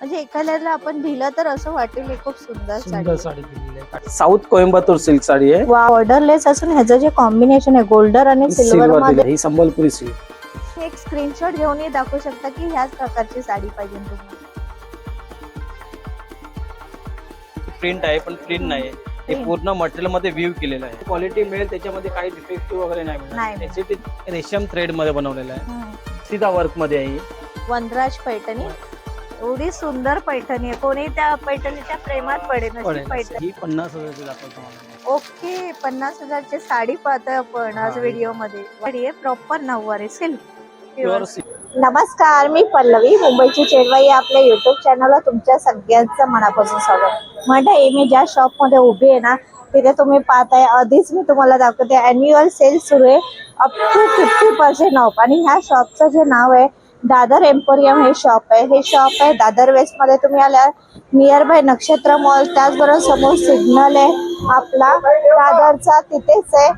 म्हणजे एखाद्याला आपण दिलं तर असं वाटेल खूप सुंदर सुंदर साडी दिलेली आहे. साऊथ कोइंबतूर सिल्क साडी आहे. ऑर्डरलेस असून ह्याचं जे कॉम्बिनेशन आहे गोल्डन आणि सिल्वर सिल्वर मध्ये, ही संबलपुरी सिल्क. एक स्क्रीनशॉट घेऊन दाखवू शकता की ह्याच प्रकारची साडी पाहिजे तुम्हाला. प्रिंट आहे पण प्रिंट नाही, हे पूर्ण मटेरियल मध्ये व्ह्यू केलेलं आहे. क्वालिटी मिळेल त्याच्यामध्ये काही डिफेक्टिव्ह वगैरे नाही नाही मिळणार. त्याचे ते रेशम थ्रेड मध्ये बनवलेलं आहे. सीधा वर्क मध्ये आहे. वनराज पैठणी, एवढी सुंदर पैठणी आहे, कोणी त्या पैठणीच्या प्रेमात पडेल अशी पैठणी. ही 50,000ची दाखवतो मला. ओके, 50,000ची साडी पाहतोय आपण आज व्हिडिओ मध्ये. प्रॉपर नऊवारी सिल्क. Pure silk. नमस्कार, मी पल्लवी, मुंबईची चेडवाई. आपल्या युट्यूब चॅनलला तुमच्या सगळ्यांचं मनापासून स्वागत. म्हणजे मी ज्या शॉप मध्ये उभी आहे ना तिथे तुम्ही पाहताय, आधीच मी तुम्हाला दाखवते अॅन्युअल सेल सुरू आहे, अप टू 50% ऑफ. आणि ह्या शॉपचं जे नाव आहे दादर एम्पोरियम हे शॉप आहे. हे शॉप आहे दादर वेस्ट मध्ये. तुम्ही आल्या नियर बाय नक्षत्र मॉल, त्याचबरोबर समोर सिग्नल आहे आपला दादरचा, तिथेच आहे.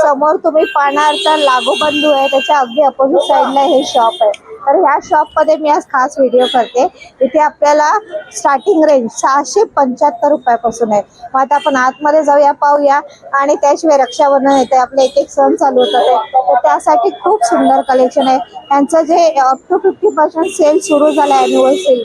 समोर तुम्ही पाहणार तर लागोबंधू आहे, त्याच्या अगदी अपोजिट साईडला हे शॉप आहे. तर ह्या शॉप मध्ये मी आज खास व्हिडिओ करते. इथे आपल्याला स्टार्टिंग रेंज 675 रुपयापासून आहे. मग आता आपण आतमध्ये जाऊया, पाहूया. आणि त्याशिवाय रक्षाबंधन येते, आपले एक एक सण चालू होतात, तर त्यासाठी खूप सुंदर कलेक्शन आहे. त्यांचं जे अप टू 50% सेल सुरू झाला आहे, अॅन्युअल सेल,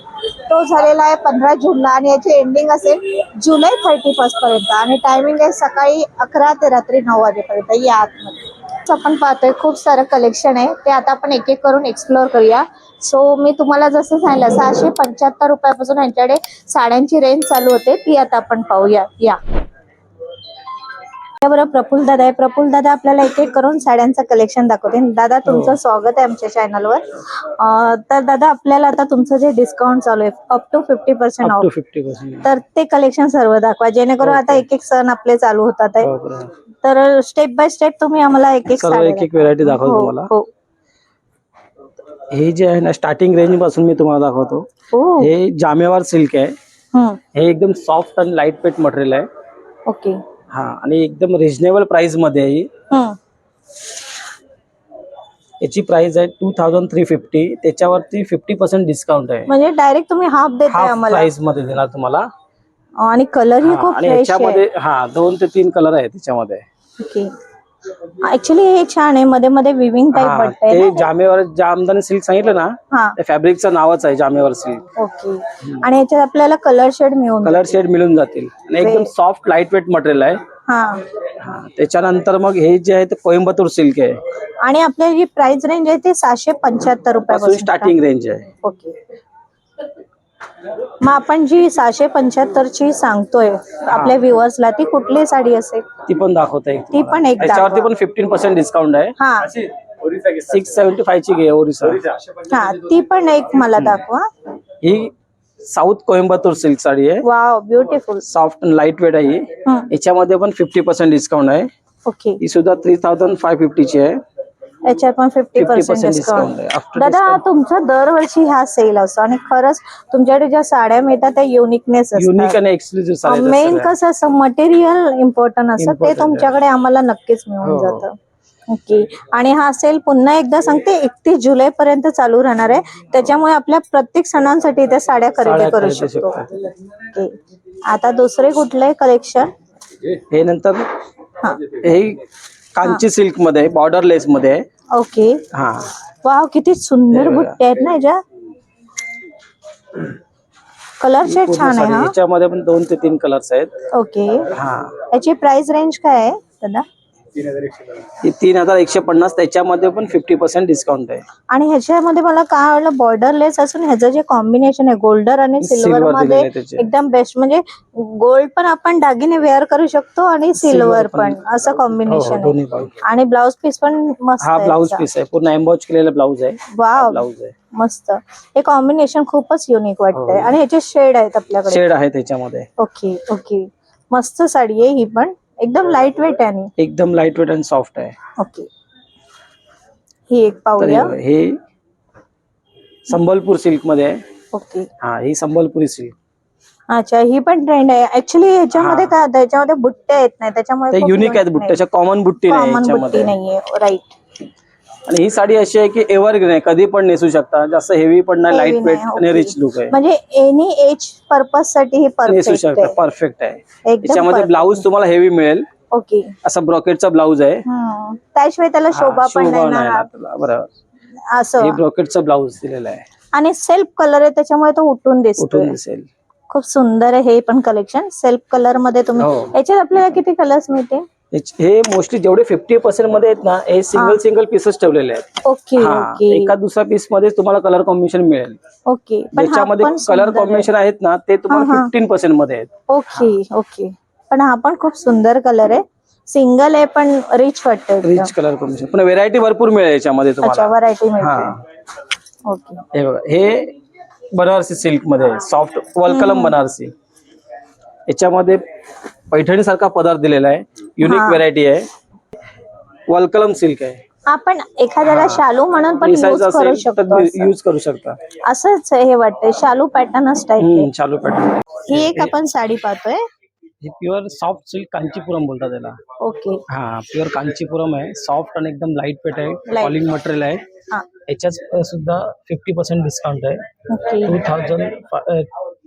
तो झालेला आहे 15 जूनला आणि याची एंडिंग असेल जुलै 31 पर्यंत. आणि टायमिंग आहे सकाळी 11 ते रात्री 9 वाजेपर्यंत. या आतमध्ये आपण पाहतोय खूप सारं कलेक्शन आहे, ते आता आपण एक एक करून एक्सप्लोर करूया. सो मी तुम्हाला जसं सांगितलं 675 रुपयापासून यांच्याकडे साड्यांची रेंज चालू होते, ती आता आपण पाहूया. या बरोबर प्रफुल्ल दादा आहे. प्रफुल्ल दादा आपल्याला एक एक करून साड्यांचं कलेक्शन दाखवते. दादा तुमचं स्वागत आहे आमच्या चॅनलवर. तर दादा आपल्याला आता तुमचं जे डिस्काउंट चालू आहे अप टू 50% ऑफ, 50%. तर ते कलेक्शन सर्व दाखवा, जेणेकरून आता एक एक सण आपले चालू होतात आहे. तर स्टेप बाय स्टेप तुम्ही आम्हाला एक एक व्हेरायटी दाखवतो तुम्हाला. हे जे आहे ना स्टार्टिंग रेंज पासून मी तुम्हाला दाखवतो. हे जामेवार सिल्क आहे. हे एकदम सॉफ्ट आणि लाईट वेट मटेरियल आहे. ओके. हा, आणि एकदम रिजनेबल प्राइस मध्ये आहे. याची प्राइस आहे 2350. त्याच्यावरती 50% डिस्काउंट आहे. म्हणजे डायरेक्ट तुम्ही हाफ देताय हाफ आम्हाला. प्राइस मध्ये देणार तुम्हाला. आणि कलर ही खूप आणि फ्रेश आहे. याच्यामध्ये 2 ते 3 कलर आहेत त्याच्यामध्ये. ओके. ऍक्च्युली हे छान आहे, मध्ये मध्ये विविंग टाइप वाटतंय. ते जामेवार जामदानी सिल्क सांगितलं ना, त्या फॅब्रिकचं नावच आहे जामेवार सिल्क. ओके. आणि याच्यात आपल्याला कलर शेड मिळून जातील. आणि एकदम सॉफ्ट लाईट वेट मटेरियल आहे. त्याच्यानंतर मग हे जे आहे ते कोइंबतूर सिल्क आहे. आणि आपल्या जी प्राइस रेंज आहे ते 675 रुपयापासून स्टार्टिंग रेंज आहे. ओके. मग आपण जी 675 ची सांगतोय आपल्या व्ह्युअर्सला, ती कुठली साडी असेल? ती पण दाखवता येईल. ती पण एक त्याच्यावरती पण 15% डिस्काउंट आहे. 675 ची घे ओरिसा. ती पण एक मला दाखवा. ही साऊथ कोइंबतूर सिल्क साडी आहे. Wow, beautiful. सॉफ्ट आणि लाईट वेट आहे. याच्यामध्ये पण 50% डिस्काउंट आहे. ओके. ही सुद्धा 3550 ची आहे. याच्यात पण 50% डिस्काउंट. दादा तुमचा दरवर्षी हा सेल असतो आणि खरंच तुमच्याकडे ज्या साड्या मिळतात त्या युनिकनेस युनिक आणि एक्सक्लुझिव्ह. मेन कसं असं मटेरियल इम्पॉर्टंट असतं, ते तुमच्याकडे आम्हाला नक्कीच मिळून जातं. ओके. आणि हा सेल पुन्हा एकदा सांगते 31 जुलै पर्यंत चालू राहणार आहे. त्याच्यामुळे आपल्या प्रत्येक सणांसाठी त्या साड्या खरेदी करू शकतो. ओके. आता दुसरे कुठले कलेक्शन? हे नंतर हे कांची सिल्क मध्ये बॉर्डरलेस मध्ये आहे. ओके. वाव, किती सुंदर बुट्टे आहेत ना याच्या. कलर शेड छान आहे. याच्यामध्ये पण 2 ते 3 कलर्स आहेत. ओके. याची प्राइस रेंज काय आहे दादा? 3150. त्याच्यामध्ये पण 50% डिस्काउंट आहे. आणि ह्याच्यामध्ये मला काय आवडलं, बॉर्डरलेस असून ह्याचं जे कॉम्बिनेशन आहे गोल्डन आणि सिल्वर मध्ये एकदम बेस्ट. म्हणजे गोल्ड पण आपण दागिने वेअर करू शकतो आणि सिल्वर पण, असं कॉम्बिनेशन आहे. आणि ब्लाउज पीस पण मस्त आहे. ब्लाउज पीस आहे, पूर्ण एम्बॉज केलेला ब्लाउज आहे. वाव, ब्लाउज आहे मस्त. हे कॉम्बिनेशन खूपच युनिक वाटतंय. आणि ह्याचे शेड आहेत आपल्याकडे. शेड आहे त्याच्यामध्ये. ओके. ओके. मस्त साडी आहे ही पण, एकदम लाईट वेट आहे. एकदम लाईट वेट आणि सॉफ्ट आहे. ओके. ही एक पाहूया. हे संबलपूर सिल्क मध्ये आहे. ओके. ही संबलपुरी सिल्क. अच्छा, ही पण ट्रेंड आहे. ऍक्च्युली ह्याच्यामध्ये काय होतं, ह्याच्यामध्ये बुट्टे येत नाही, त्याच्यामुळे युनिक आहेत बुट्ट्याच्या. कॉमन बुट्टी नाहीये. राईट. आणि ही साडी अशी आहे की एव्हरग्रीन आहे, कधी पण नेसू शकता, जास्त हेवी पण नाही, Heavy लाईट वेट नाही, आणि okay. रिच लुक आहे, म्हणजे एनी एज पर्पज साठी हे नेसू परफेक्ट शकता, आहे. परफेक्ट आहे. एकदम याच्यामध्ये ब्लाऊज तुम्हाला हेवी मिळेल, ओके. असा ब्रॉकेटचा ब्लाऊज आहे. त्याशिवाय त्याला शोभा पण नाही नाही ना ना त्याला, बरं हे असं. ब्रॉकेटचा ब्लाऊज दिलेला आहे, आणि सेल्फ कलर आहे त्याच्यामुळे तो उठून दिसतोय. उठून दिसेल. खूप सुंदर आहे हे पण कलेक्शन. सेल्फ कलर मध्ये तुम्ही हो. याच्यात आपल्याला किती कलर्स मिळते? हे मोस्टली जेवढे 50% मध्ये आहेत ना, हे सिंगल पीसेस ठेवलेले आहेत. ओके ओके एका दुसऱ्या पीस मध्ये तुम्हाला कलर कॉम्बिनेशन मिळेल. ओके. पण हा ज्याच्यामध्ये पण कलर सुंदर आहे. कॉम्बिनेशन आहेत ना, ते तुम्हाला 15% मध्ये आहेत. Okay okay. पण हा पण खूप सुंदर कलर आहे. सिंगल आहे पण रिच वाटतं. रिच कलर कॉम्बिनेशन, पण व्हेरायटी भरपूर मिळेल याच्यामध्ये अच्छा, तुम्हाला. व्हरायटी मिळते. ओके. हे बघा, हे बनारसी सिल्क मध्ये सॉफ्ट वलकलम बनारसी, याच्यामध्ये पैठणी सारखा पदार्थ दिलेला आहे, युनिक व्हेरायटी आहे, वलकलम सिल्क आहे. आपण एखाद्याला शालू म्हणून पण यूज करू शकतो, यूज करू शकता. असंच हे वाटतंय शालू पॅटर्नच टाइप आहे. शालू पॅटर्न. ही एक आपण साडी पाहतोय. हे प्युअर सॉफ्ट सिल्क कांचीपुरम बोलतात त्याला. ओके. प्युअर कांचीपुरम आहे, सॉफ्ट आणि एकदम लाईट वेट आहे, फॉलिंग मटेरियल आहे. याच्यात सुद्धा 50% डिस्काउंट आहे.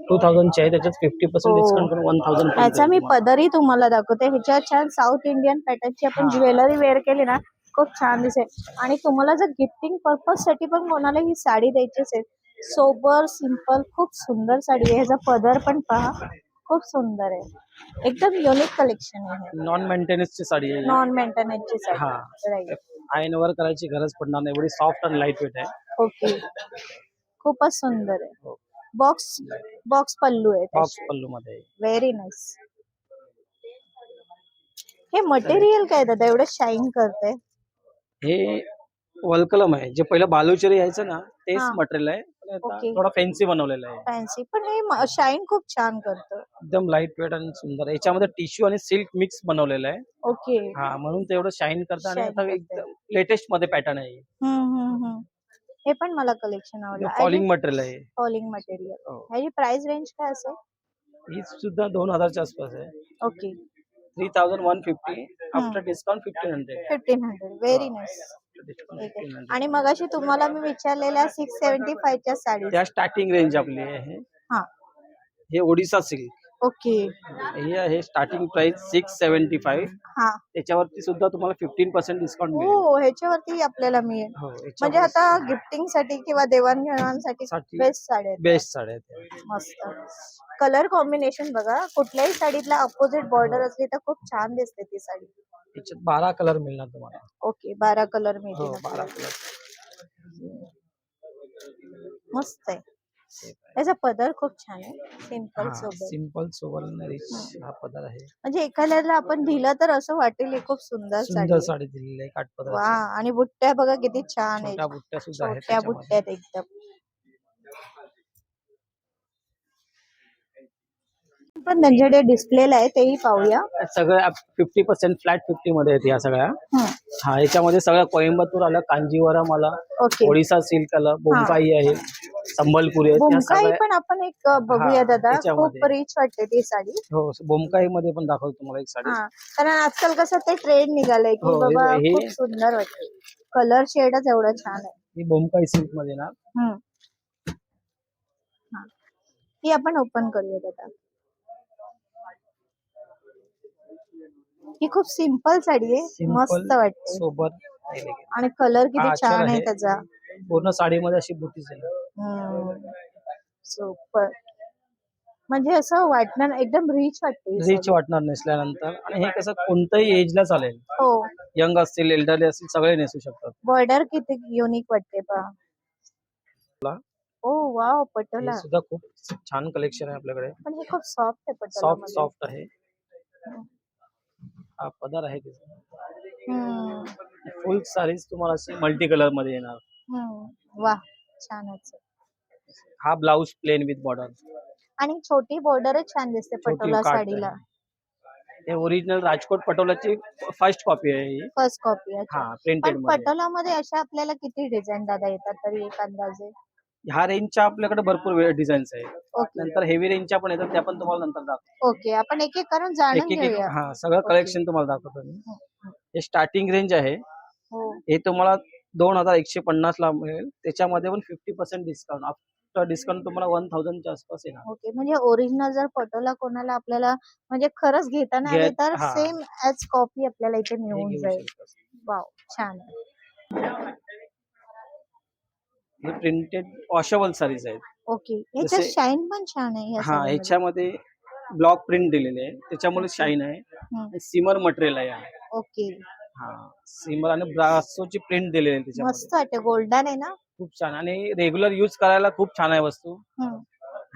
2000 चे आहे, त्याच्यात 50% डिस्काउंट करून 1000. ह्याचा मी पदरही तुम्हाला दाखवते. ह्याच्यात छान साऊथ इंडियन पॅटर्नची आपण ज्वेलरी वेअर केली ना, खूप छान दिसेल. आणि तुम्हाला जर गिफ्टिंग पर्पज साठी पण कोणाला ही साडी द्यायची असेल, सोबर सिंपल खूप सुंदर साडी आहे. ह्याचा पदर पण पहा, खूप सुंदर आहे. एकदम युनिक कलेक्शन आहे. नॉन मेंटेनन्सची साडी आहे. नॉन मेंटेनन्सची साडी. आयन वर करायची गरज पडणार नाही, एवढी सॉफ्ट आणि लाईट वेट आहे. ओके. खूपच सुंदर आहे. बॉक्स पल्लू आहे. बॉक्स पल्लू मध्ये व्हेरी नाईस. हे मटेरियल काय दादा एवढं शाईन करते? हे वलकलम आहे, जे पहिलं बालुचरी यायचं ना, तेच मटेरियल आहे, थोडा फॅन्सी बनवलेलं आहे. फॅन्सी पण हे शाईन खूप छान करतं. एकदम लाईट वेट आणि सुंदर. याच्यामध्ये टिश्यू आणि सिल्क मिक्स बनवलेलं आहे. ओके. म्हणून ते एवढं शाईन करतं. आणि आता एकदम लेटेस्ट मध्ये पॅटर्न आहे. हे पण मला कलेक्शन आवडलं. फॉलिंग मटेरियल आहे. Falling material. ह्याची प्राइस रेंज काय असेल? ही सुद्धा 2000 च्या आसपास आहे. Okay. 3150 after discount 1500. Very nice. आणि मगाशी तुम्हाला मी विचारलेल्या 675 च्या साडी, त्या स्टार्टिंग रेंज आपली आहे. हे ओडिसा सिल्क. ओके. हे आहे स्टार्टिंग प्राइस 675. त्याच्यावरती सुद्धा तुम्हाला 15% डिस्काउंट मिळेल. हो, ह्याच्यावरती आपल्याला मिळेल. म्हणजे आता गिफ्टिंग साठी किंवा देवाणघेवाणसाठी बेस्ट साड्या. बेस्ट साड्या. मस्त. कलर कॉम्बिनेशन बघा, कुठल्याही साडीतला अपोजिट बॉर्डर असली तर खूप छान दिसते ती साडी. याच्यात 12 कलर मिळणार तुम्हाला. ओके, 12 कलर मिळतील. 12 कलर. मस्त आहे. याचा पदर खूप छान आहे, सिंपल सोबर रिच हा पदर आहे. म्हणजे एखाद्याला आपण दिलं तर असं वाटेल खूप सुंदर साडी दिलेली आहे काठपदर. वा. आणि बुट्ट्या बघा किती छान आहे, बुट्ट्या सुद्धा आहेत. छोट्या बुट्ट्या आहेत एकदम. पण त्यांच्याकडे डिस्प्लेला आहे, तेही पाहूया. सगळ्या 50% फ्लॅट 50 मध्ये आहेत या सगळ्या. याच्यामध्ये सगळं कोइंबतूर आलं, कांजीवरम आला, ओडिसा सिल्क आलं, बोमकाई आहे, संबलपुरी आहे. बोमकाई पण आपण एक बघूया दादा, खूप रिच वाटते ती साडी. हो, बोमकाई मध्ये पण दाखवतो तुम्हाला एक साडी. कारण आजकाल कसं ते ट्रेंड निघालंय की बाबा खूप सुंदर वाटते. कलर शेडच एवढं छान आहे. ही बोमकाई सिल्क मध्ये ना. ही आपण ओपन करूया दादा. ही खूप सिंपल साडी आहे, मस्त वाटते, सोबर. आणि कलर किती छान आहे त्याचा. पूर्ण साडीमध्ये अशी बुटीज आहे. सुपर. म्हणजे असं वाटणार एकदम रिच वाटते. रिच वाटणार नेसल्यानंतर. आणि हे कसं कोणत्याही एजला चालेल. हो, यंग असतील, एल्डरली असतील, सगळे नेसू शकतात. बॉर्डर किती युनिक वाटते पहा. ओ वाव, पटोला सुद्धा खूप छान कलेक्शन आहे आपल्याकडे. पण हे खूप सॉफ्ट आहे पटोला. सॉफ्ट आहे. हा पदर आहे त्याचा. फुल साडीज तुम्हाला अशी मल्टी कलर मध्ये येणार. वा, छानच. हा ब्लाउज प्लेन विथ बॉर्डर. आणि छोटी बॉर्डरच छान दिसते पटोला साडीला. हे ओरिजिनल राजकोट पटोलाची फर्स्ट कॉपी आहे ही. फर्स्ट कॉपी आहे. प्रिंटेड मध्ये. पटोला मध्ये अशा आपल्याला किती डिझाईन दादा येतात तरी एक अंदाजे? ह्या रेंजच्या आपल्याकडे भरपूर डिझाईन्स आहेत. नंतर हेवी रेंजच्या पण येतात, त्या पण तुम्हाला नंतर दाखवतो. ओके, आपण एक एक करून जाणून घेऊया. सगळं कलेक्शन तुम्हाला दाखवतो मी. हे स्टार्टिंग रेंज आहे. हे तुम्हाला 2150 ला मिळेल. त्याच्यामध्ये पण 50% डिस्काउंट. आफ्टर डिस्काउंट तुम्हाला 1000 च्या आसपास येणार. ओके, म्हणजे ओरिजिनल जर पटोला कोणाला आपल्याला म्हणजे खरंच घेताना आले तर हा, सेम ऍज कॉपी आपल्याला इथे हे मिळून घेऊ जाईल. शकता. वाव, छान आहे. हे प्रिंटेड वॉशेबल साडीज आहेत. ओके, याचं जसे- शाईन पण छान आहे या हा, साडीमध्ये. ह्याच्यामध्ये ब्लॉक प्रिंट दिलेले आहे. त्याच्यामुळे शाईन आहे. हम्म. सिमर मटेरियल आहे. ओके, हा, सिमर आणि ब्रासोची प्रिंट दिलेली आहे त्याच्यामध्ये. मस्त वाटते, गोल्डन आहे ना. खूप छान आणि रेग्युलर यूज करायला खूप छान आहे वस्तू. हम्म.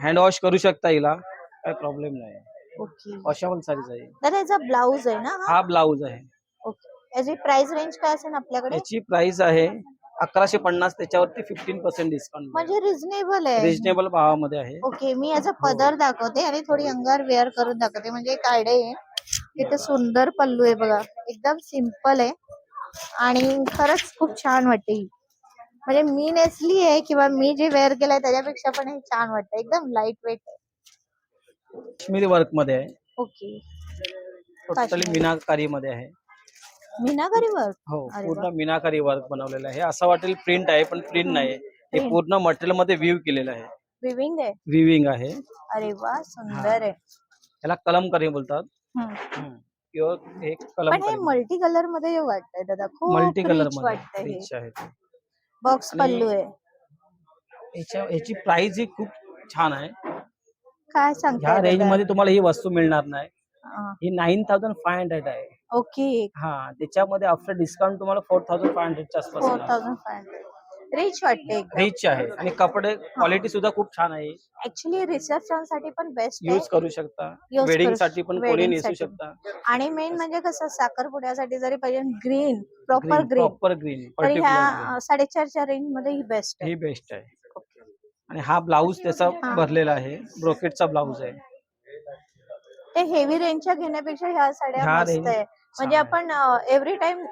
हँड वॉश करू शकता हिला, काही प्रॉब्लेम नाही. ओके, वॉशेबल साडीज आहे. तर याचा ब्लाऊज आहे ना हा ब्लाऊज आहे. ओके, याची प्राइस रेंज काय असेल आपल्याकडे? याची प्राइस आहे 1150. त्याच्यावरती 15% डिस्काउंट म्हणजे रिझनेबल आहे. रिजनेबल भावामध्ये आहे. ओके, मी याचा पदर दाखवते आणि थोडी अंगावर वेअर करून दाखवते, म्हणजे एक आयडिया आहे. इथे सुंदर पल्लू आहे बघा, एकदम सिंपल आहे आणि खरंच खूप छान वाटते ही. म्हणजे मी नेसली आहे किंवा मी जे वेअर केलंय त्याच्यापेक्षा पण हे छान वाटतं, एकदम लाईट वेट आहे. काश्मीरी वर्क मध्ये आहे. Okay, totally Kashmiri. मीनाकारी मध्ये आहे. मीनाकारी वर्क. हो, अरे पूर्ण वा. मीनाकारी वर्क बनवलेलं आहे. असं वाटेल प्रिंट आहे, पण प्रिंट नाही. हे Print. पूर्ण मटेरियल मध्ये व्हीव केलेलं आहे. विविंग आहे. विविंग आहे. अरे वा, सुंदर आहे. याला कलमकारी बोलतात. हम्म. प्युअर हे पण हे कलमकारी. मल्टी कलर मध्ये वाटतंय दादा, खूप मल्टी कलर रिच वाटतंय मध्ये हे. रिच आहे ते. बॉक्स आणि पल्लू आहे. याची प्राइस ही खूप छान आहे. काय ह्या सांगताय रेंज दादा? मध्ये तुम्हाला ही वस्तू मिळणार नाही. हा. ही 9500 आहे. ओके, हा, त्याच्यामध्ये आफ्टर डिस्काउंट तुम्हाला 4500 च्या आसपास येणार. 4500. रिच वाटते एकदम. रिच आहे आणि कपडे क्वालिटी सुद्धा खूप छान आहे. ऍक्च्युली रिसेप्शन साठी पण बेस्ट आहे. यूज करू शकता. Use वेडिंग करू- साठी पण कोणी wedding नेसू साठी. शकता. आणि मेन म्हणजे कसं साखरपुड्यासाठी जरी पाहिजे green, proper green, proper green, तर पर्टिक्युलर ह्या 4.5च्या रेंज मध्ये ही बेस्ट आहे. ही बेस्ट आहे. आणि हा ब्लाऊज त्याचा भरलेला आहे. ब्रोकेटचा ब्लाऊज आहे. ते हेवी रेंजच्या घेण्यापेक्षा ह्या साड्या ह्या मस्त range आहे. म्हणजे छान आपण एव्हरी टाइम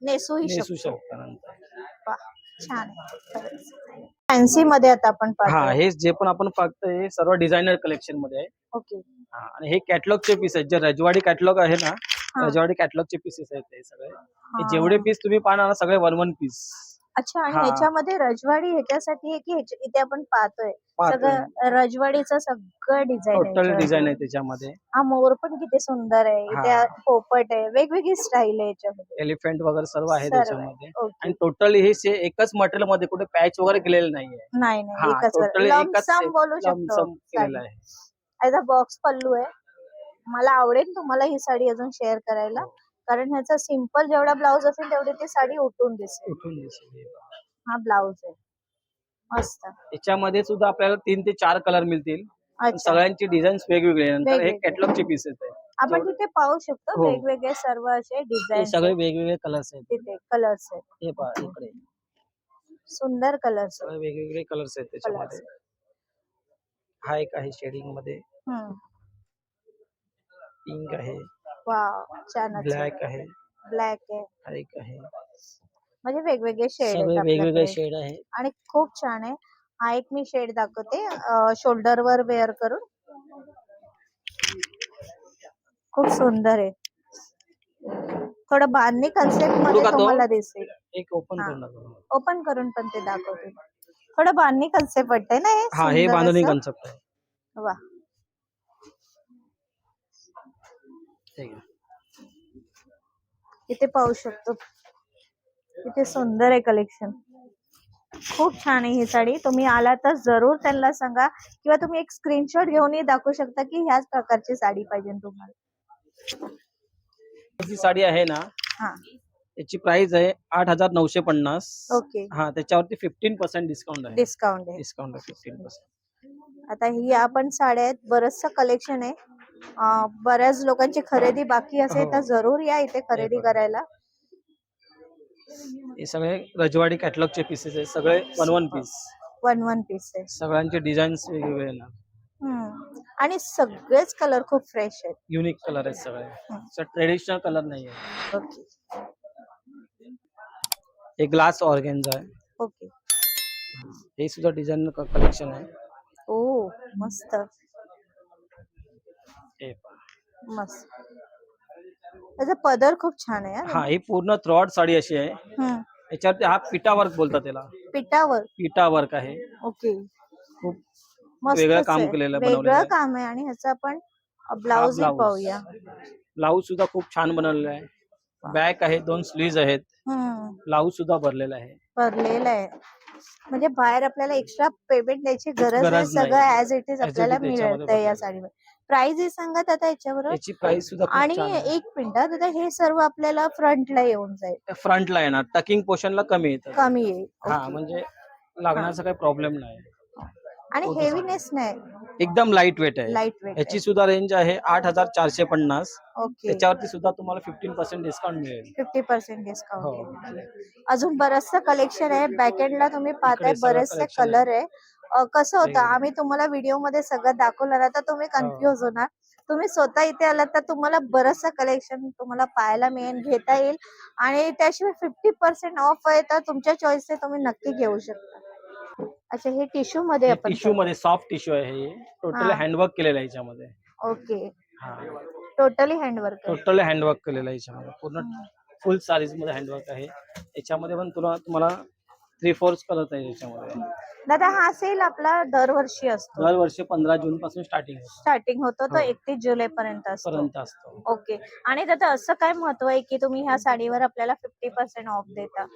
नेसूही नेसू शकतो. शकता नंतर. वाह, छान आहे. फॅन्सी मध्ये आता आपण हा, पाहतो. हे जे पण आपण फक्त हे सर्व डिझायनर कलेक्शन मध्ये आहे. ओके. हा, आणि हे कॅटलॉगचे पीस आहेत. जे रजवाडी कॅटलॉग आहे ना, हा. रजवाडी कॅटलॉगचे पीसेस आहेत ते सगळे. हे हा. जेवढे पीस तुम्ही पाहणार ना, सगळे 1 पीस. अच्छा, आणि हा. ह्याच्यामध्ये रजवाडी ह्याच्यासाठी आहे की इथे आपण पाहतोय सगळं रजवाडीचं सगळं डिझाईन टोटल आहे. डिझाईन आहे त्याच्यामध्ये. हा मोर पण किती सुंदर आहे. इथे हा. पोपट आहे, वेगवेगळी स्टाईल आहे याच्यामध्ये. एलिफंट वगैरे सर्व आहे सर्व आहे. त्याच्यामध्ये. ओके. आणि टोटली हे एकच मटेरियल मध्ये कुठे पॅच वगैरे केलेलं नाहीये. नाही हा, एकच टोटली एकच लमसम बोलू शकतो. लमसम केलेलं आहे. याचा बॉक्स पल्लू आहे. मला आवडेल तुम्हाला ही साडी अजून शेअर करायला, कारण ह्याचा सिंपल जेवढा ब्लाऊज असेल तेवढी ती साडी उठून दिसेल. उठून दिसेल. हा ब्लाऊज आहे मस्त. याच्यामध्ये सुद्धा आपल्याला 3 ते 4 कलर मिळतील. अच्छा, सगळ्यांची डिझाईन वेगवेगळे आहे. नंतर हे वेगवेगळे. कॅटलॉगचे पीसेस आहेत. आपण तिथे पाहू शकतो हो. वेगवेगळे सर्व असे हे डिझाईन सगळे वेगवेगळे कलर्स आहेत. तिथे कलर्स आहेत. हे पहा इकडे सुंदर कलर्स सगळे वेगवेगळे कलर्स आहेत त्याच्यामध्ये. हा एक आहे शेडिंग मध्ये, पिंक आहे, वाव, छानच. ब्लॅक आहे, ब्लॅक आहे, हा एक आहे. म्हणजे वेगवेगळे शेड सगळे आहेत वेगवेगळे आपल्याकडे शेड आहे. आणि खूप छान आहे. हा एक मी शेड दाखवते शोल्डर वर वेअर करून, खूप सुंदर आहे. थोडं बांधणी कन्सेप्ट मध्ये का तो? तुम्हाला दिसेल. एक ओपन हा. करून दाखव. ओपन करून पण ते दाखवते. थोडं बांधणी कन्सेप्ट वाटतंय ना हे. हा, हे सुंदर बांधणी असं. कन्सेप्ट आहे. वा, ठीक आहे. इथे पाहू शकतो, इथे सुंदर आहे कलेक्शन. खूप छान आहे ही साडी. तुम्ही आला तर जरूर त्यांना सांगा, किंवा तुम्ही एक स्क्रीनशॉट घेऊनही दाखवू शकता की ह्याच प्रकारची साडी पाहिजे तुम्हाला. ही साडी आहे ना, हा, याची प्राइस आहे 8950. ओके. हा, त्याच्यावरती 15% डिस्काउंट आहे. डिस्काउंट आहे. डिस्काउंट आहे 15%. आता ही आपण साड्या आहेत, बरचसं कलेक्शन आहे. बऱ्याच लोकांची खरेदी बाकी असेल तर हो. जरूर या इथे खरेदी करायला. हे सगळे रजवाडी कॅटलॉगचे पीसेस आहेत. सगळे 1 पीस. 1 पीस आहे. सगळ्यांचे डिझाईन्स वेगवेगळे येणार. आणि सगळेच कलर खूप फ्रेश आहेत. युनिक कलर आहेत सगळे. ट्रेडिशनल कलर नाही आहे. ओके. हे ग्लास ऑर्गेन्झा आहे. ओके. हे सुद्धा डिझाईन कलेक्शन आहे. ओ, मस्त हे मस्त. त्याचा पदर खूप छान आहे. हा, ही पूर्ण थ्रॉट साडी अशी आहे. याच्यावरती हा पिटा वर्क बोलतात त्याला, पिठावर. पिटा वर्क आहे. ओके, खूप मस्त वेगळं काम केलेलं बनवलेलं वेगळं आहे. काम आहे. आणि ह्याचं आपण ब्लाउज पाहूया. ब्लाऊज सुद्धा खूप छान बनवलेला आहे. बॅक आहे, 2 स्लीव्ज आहेत. ब्लाऊज सुद्धा भरलेला आहे. भरलेलं आहे. म्हणजे बाहेर आपल्याला एक्स्ट्रा पेमेंट द्यायची गरज नाही, सगळं ऍज इट इज आपल्याला मिळतंय या साडीवर. प्राइस हे सांगत आता याच्यावर. याची प्राइस सुद्धा खूप आणि छान आहे. एक मिनिट, आता हे सर्व आपल्याला फ्रंटला येऊन जाईल, फ्रंटला येणार, टकिंग पोर्शनला कमी येतं. कमी येईल. हा, म्हणजे लागण्याचा काही प्रॉब्लेम नाही. आणि हेवीनेस नाही, एकदम लाईट वेट आहे. Light weight. याची सुद्धा रेंज आहे 8450. ओके, त्याच्यावरती सुद्धा तुम्हाला 15% डिस्काउंट मिळेल. 50% डिस्काउंट. हो. अजून बरचसं कलेक्शन आहे. बॅकएंडला तुम्ही पाहताय इकडे सगळं बरेचसे collection कलर आहे. कसं होतं, वेगवेगळे. आम्ही तुम्हाला व्हिडिओ मध्ये सगळं दाखवलं ना तर तुम्ही कन्फ्युज होणार. तुम्ही स्वतः इथे आलात तर तुम्हाला बरचसं कलेक्शन तुम्हाला पाहायला मिळेल, घेता येईल. आणि त्याशिवाय 50% ऑफ आहे, तर तुमच्या चॉईसचे तुम्ही नक्की घेऊ शकता. अच्छा, हे टिश्यू मध्ये आपण टिश्यू मध्ये सॉफ्ट टिश्यू आहे. हे टोटल हँडवर्क केलेलं आहे याच्यामध्ये. ओके, हा, टोटली हँडवर्क. टोटल हँडवर्क केलेलं आहे याच्यामध्ये. पूर्ण फुल साडीज मध्ये हँडवर्क आहे. याच्यामध्ये पण तुम्हाला 3/4 कलर आहे याच्यामध्ये. दादा, हा सेल आपला दरवर्षी असतो. दरवर्षी 15 जून पासून स्टार्टिंग होतो तो 31 जुलै पर्यंत असतो. ओके. आणि दादा, असं काय महत्व आहे की तुम्ही ह्या साडीवर आपल्याला 50% ऑफ देता?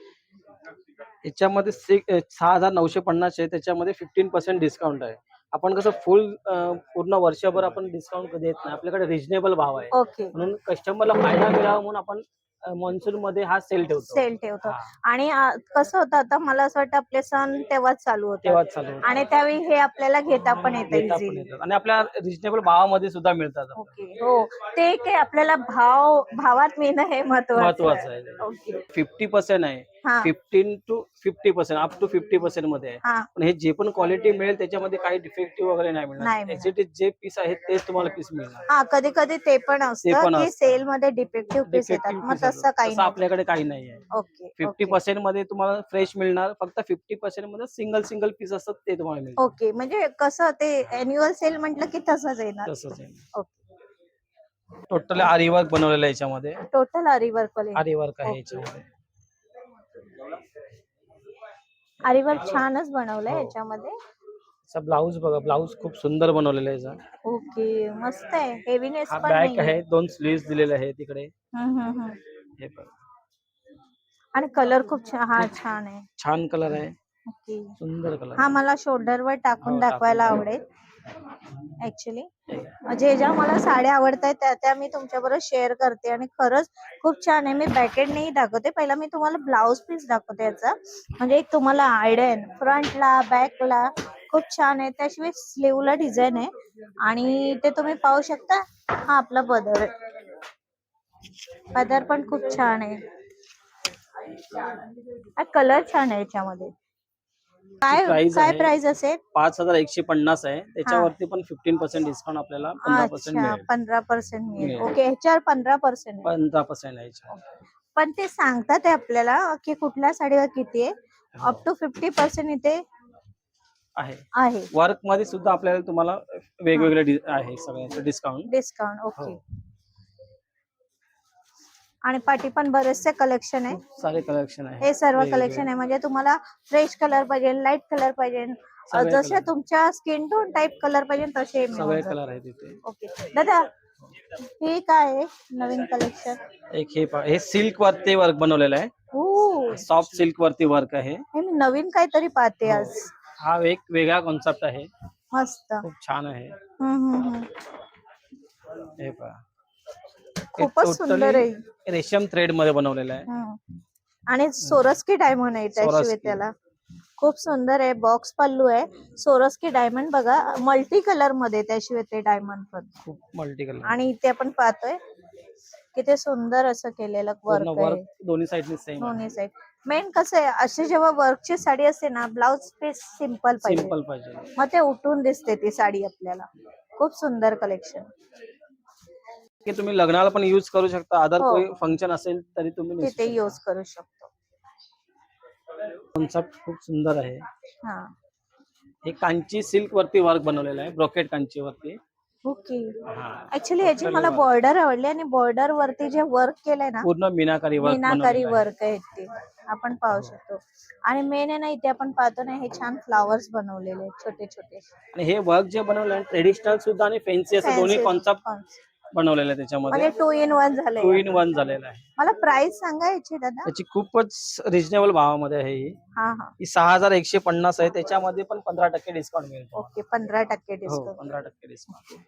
याच्यामध्ये 6,950 आहे. त्याच्यामध्ये 15% डिस्काउंट आहे. आपण कसं पूर्ण वर्षभर आपण डिस्काउंट देत नाही. आपल्याकडे रिजनेबल भाव आहे. ओके, म्हणून कस्टमरला फायदा मिळावा म्हणून आपण मॉन्सून मध्ये हा सेल ठेवतो. आणि कसं होतं, आता मला असं वाटतं आपले सण तेव्हाच चालू तेव्हाच होतात, चालू आणि त्यावेळी हे आपल्याला घेता पण येतं घेता पण इझिली. येतात. आणि आपल्या रिजनेबल भावामध्ये सुद्धा मिळतात. ओके, हो, ते काय आपल्याला भावात मिळणं हे महत्वाचं आहे. ओके, 50% आहे. 15 to 50%, अप टू 50% मध्ये आहे. हा, पण हे जे पण क्वालिटी मिळेल त्याच्यामध्ये काही डिफेक्टिव्ह वगैरे नाही नाही मिळणार. जे पीस आहेत तेच तुम्हाला पीस मिळणार. हा, कधी कधी ते पण असतं की सेल मध्ये डिफेक्टिव्ह पीस येतात, मग तसं काही नाही. आपल्याकडे काही नाही आहे. ओके, 50% मध्ये तुम्हाला फ्रेश मिळणार. फक्त 50% मध्ये सिंगल पीस असतात ते तुम्हाला मिळणार. ओके. म्हणजे कसं, ते अॅन्युअल सेल म्हटलं की तसंच येणार. तसंच आहे. ओके, टोटल आरी वर्क बनवलेलं आहे याच्यामध्ये. टोटल आरी वर्क आहे याच्यामध्ये. आरी वर्क छानच बनवलंय याच्यामध्ये. ब्लाऊज बघा, ब्लाऊज खूप सुंदर बनवलेला आहे याचा. ओके, मस्त आहे. हेवीनेस हा पण बॅक नाही आहे, 2 स्लीव्स दिलेले आहे तिकडे. हे बघा, आणि कलर खूप छान आहे. छान कलर आहे. ओके, सुंदर कलर. हा मला शोल्डरवर टाकून दाखवायला आवडेल ऍक्च्युली. म्हणजे ज्या मला साड्या आवडतात त्या मी तुमच्याबरोबर शेअर करते, आणि खरंच खूप छान आहे. मी बॅकेट नाही दाखवते, पहिला मी तुम्हाला ब्लाउज पीस दाखवते याचा, म्हणजे एक तुम्हाला आयडिया आहे. फ्रंटला बॅकला खूप छान आहे. त्याशिवाय स्लीवला डिझाईन आहे, आणि ते तुम्ही पाहू शकता. हा आपला पदर आहे. पदर पण खूप छान आहे. कलर छान आहे याच्यामध्ये. काय प्राइस असेल? 5,150 आहे. त्याच्यावरती पण 15% डिस्काउंट आपल्याला 15% मिळेल. 15% मिळेल. ओके, ह्याच्यावर 15% 15% आहे. पण ते सांगतात आहे आपल्याला की कुठल्या साडीवर किती आहे. अप टू 50% इथे आहे. वर्क मध्ये सुद्धा आपल्याला तुम्हाला वेगवेगळे आहे सगळ्यांचे डिस्काउंट. ओके. आणि पाठी पण बरेचसे कलेक्शन आहे. सारे कलेक्शन आहे. हे सर्व कलेक्शन आहे. म्हणजे तुम्हाला फ्रेश कलर पाहिजे, लाईट कलर पाहिजे, जसे तुमच्या स्किन टोन टाइप कलर पाहिजे तसे सगळे कलर आहेत तिथे. ओके. दादा, हे काय आहे नवीन कलेक्शन? हे सिल्क वरती वर्क बनवलेलं आहे. सॉफ्ट सिल्क वरती वर्क आहे. हे मी नवीन काहीतरी पाहते आज. हा एक वेगळा कॉन्सेप्ट आहे. मस्त, खूप छान आहे. हे पहा, खूपच सुंदर आहे. रेशम थ्रेड मध्ये बनवलेलं आहे. आणि सोरस्की डायमंड आहे त्याशिवाय त्याला. खूप सुंदर आहे. बॉक्स पल्लू आहे. सोरस्की डायमंड बघा, मल्टी कलर मध्ये. त्याशिवाय ते डायमंड पण खूप मल्टी कलर. आणि इथे आपण पाहतोय किती सुंदर असं केलेलं वर्क आहे. दोन्ही साइडनी सेम. दोन्ही साइड. मेन कसं आहे, अशी जेव्हा वर्कची साडी असते ना, ब्लाउज पीस सिंपल पाहिजे, मग ते उठून दिसते ती साडी आपल्याला. खूप सुंदर कलेक्शन. की तुम्ही लग्नाला पण यूज करू शकता. अदर कोई फंक्शन असेल तरी तुम्ही तिथे यूज करू शकतो. कॉन्सेप्ट खूप सुंदर आहे. हे कांची सिल्क वरती वर्क बनवलेलं आहे. ब्रोकेट कांची वरती. ओके. ऍक्च्युली याची मला बॉर्डर आवडली, आणि बॉर्डर वरती जे वर्क केलंय ना, पूर्ण मीनाकारी वर्क वर्क आहे ते. आपण पाहू शकतो. आणि मेन आहे ना, इथे आपण पाहतो ना, हे छान फ्लावर्स बनवलेले आहेत छोटे छोटे. आणि हे वर्क जे बनवलं आहे ट्रेडिशनल सुद्धा आणि फॅन्सी असं दोन्ही Fancy कॉन्सेप्ट concept. बनवलेलं आहे त्याच्यामध्ये. म्हणजे 2 in 1 झालंय. 2 in 1 झालेलं आहे. मला प्राइस सांगा याची दादा. त्याची खूपच रिजनेबल भावामध्ये आहे ही. हा हा. ही 6150 आहे. त्याच्यामध्ये पण 15% डिस्काउंट मिळतो. ओके, 15% हो, डिस्काउंट. 15% डिस्काउंट.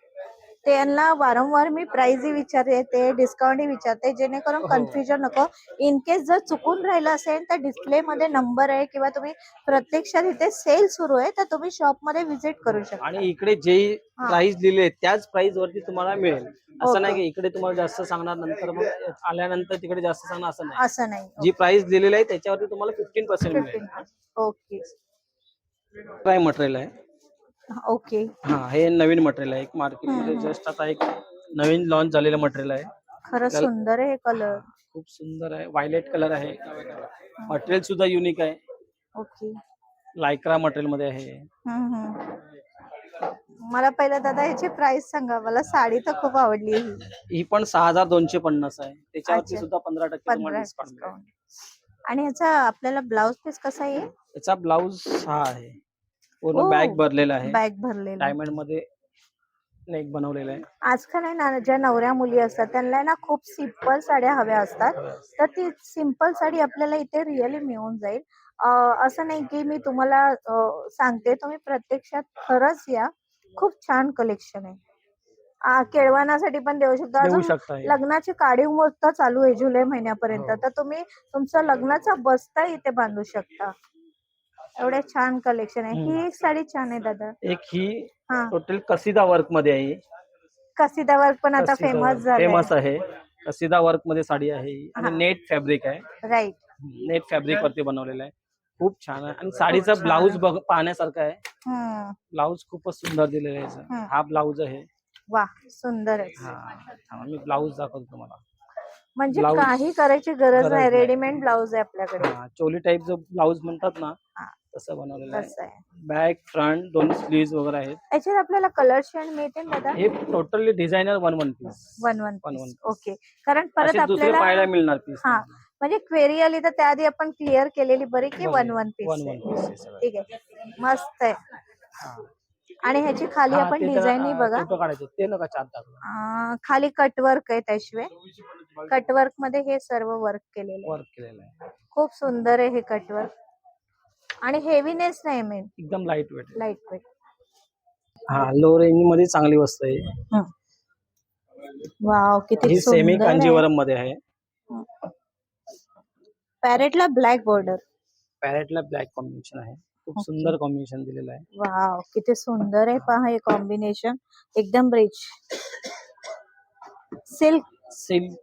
त्यांना वारंवार मी प्राइसही विचारते, ते डिस्काउंटही विचारते, जेणेकरून हो. कन्फ्युजन नको. इन केस जर चुकून राहिलं असेल तर डिस्प्ले मध्ये नंबर आहे, किंवा तुम्ही प्रत्यक्षात इथे सेल सुरू आहे तर तुम्ही शॉप मध्ये व्हिजिट करू शकता. आणि इकडे जे प्राइस दिले त्याच प्राइस वरती तुम्हाला मिळेल. असं नाही ओके. की इकडे तुम्हाला जास्त सांगणार नंतर मग आल्यानंतर तिकडे जास्त सांगणार असं नाही. असं नाही. जी प्राइस दिलेली आहे त्याच्यावरती तुम्हाला 15% मिळेल. 15. ओके काय मटेरियल आहे. ओके. हा, हे नवीन मटेरियल आहे. एक मार्केटमध्ये हम्म. जस्ट आता एक नवीन लॉन्च झालेलं मटेरियल आहे. खरंच सुंदर आहे हे कलर. खूप सुंदर आहे. व्हायलेट कलर आहे. मटेरियल सुद्धा युनिक आहे. ओके. लायक्रा मटेरियल मध्ये आहे. मला पहिला दादा याची प्राइस सांगा, मला साडी तर खूप आवडली ही. ही पण 6250 आहे. त्याच्यावरती अच्छा. सुद्धा 15% तुम्हाला 15 डिस्काउंट मिळेल. डिस्काउंट. आणि ह्याचा आपल्याला ब्लाउज पीस कसा आहे? त्याचा ब्लाउज हा आहे. पूर्ण ओ, बॅग भरलेला आहे. बॅग भरलेला. डायमंड मध्ये नेक बनवलेला आहे. आजकाल आहे ना, ज्या नवऱ्या मुली असतात त्यांना ना खूप सिंपल साड्या हव्या असतात, तर ती सिंपल साडी आपल्याला इथे रिअली मिळून जाईल. असं नाही की मी तुम्हाला सांगते, तुम्ही प्रत्यक्षात खरंच या. खूप छान कलेक्शन आहे. केळवणासाठी पण देऊ शकता. देऊ अजून शकता हे. लग्नाची काढीव मुहूर्त चालू आहे जुलै महिन्यापर्यंत, हो. तर तुम्ही तुमचा लग्नाचा बस्ता इथे बांधू शकता. एवढे छान कलेक्शन आहे. ही एक साडी छान आहे दादा. एक ही हा, टोटल कसिदा वर्क मध्ये आहे. कसिदा वर्क पण आता फेमस झालंय. फेमस आहे. कसिदा वर्क मध्ये साडी आहे ही. आणि नेट फॅब्रिक आहे. राईट. नेट फॅब्रिक वरती बनवलेलं आहे. खूप छान आहे. आणि साडीचा छान ब्लाऊज पाहण्यासारखा आहे. हम्म. ब्लाऊज खूपच सुंदर दिलेला आहे याचा. हम्म. हा ब्लाऊज आहे. वा, सुंदर आहे. हा, मी ब्लाऊज दाखवतो तुम्हाला. म्हणजे ब्लाऊज काही करायची गरज गरज नाही, नाही. रेडीमेड ब्लाऊज आहे आपल्याकडे. हा, चोली टाईप जो ब्लाऊज म्हणतात ना, हा, तसं बनवलेलं आहे. तसं आहे. बॅक फ्रंट दोन्ही स्लीव्ह वगैरे आहेत. याच्यात आपल्याला कलर शेड मिळते ना दादा? हे totally designer one piece. One piece. Okay. कारण परत असे दुसरे पाहायला आपल्याला मिळणार पीस. हा, म्हणजे क्वेरी आली तर त्याआधी आपण क्लिअर केलेली बरी की वन पीस वन आहे. पीस आहे सगळं. ठीक आहे, मस्त आहे. हा. आणि ह्याची खाली हा, आपण ते डिझाईन बघा. फोटो काढायचे ते नका चार टाकलं. खाली कटवर्क आहे, त्याशिवाय कटवर्क मध्ये हे सर्व वर्क केलेलं आहे. वर्क केलेलं आहे. खूप सुंदर आहे हे कटवर्क. आणि हेवीनेस नाही, मेन एकदम लाईट वेट. Light weight. हा, लो रेंज मध्ये चांगली वस्तू आहे. वाव, किती ही सेमी सुंदर आहे. कांजीवरम मध्ये आहे. पॅरेटला ब्लॅक बॉर्डर. पॅरेटला ब्लॅक कॉम्बिनेशन आहे. खूप सुंदर कॉम्बिनेशन दिलेलं आहे. वाव, किती सुंदर आहे पहा हे कॉम्बिनेशन. एकदम रिच सिल्क,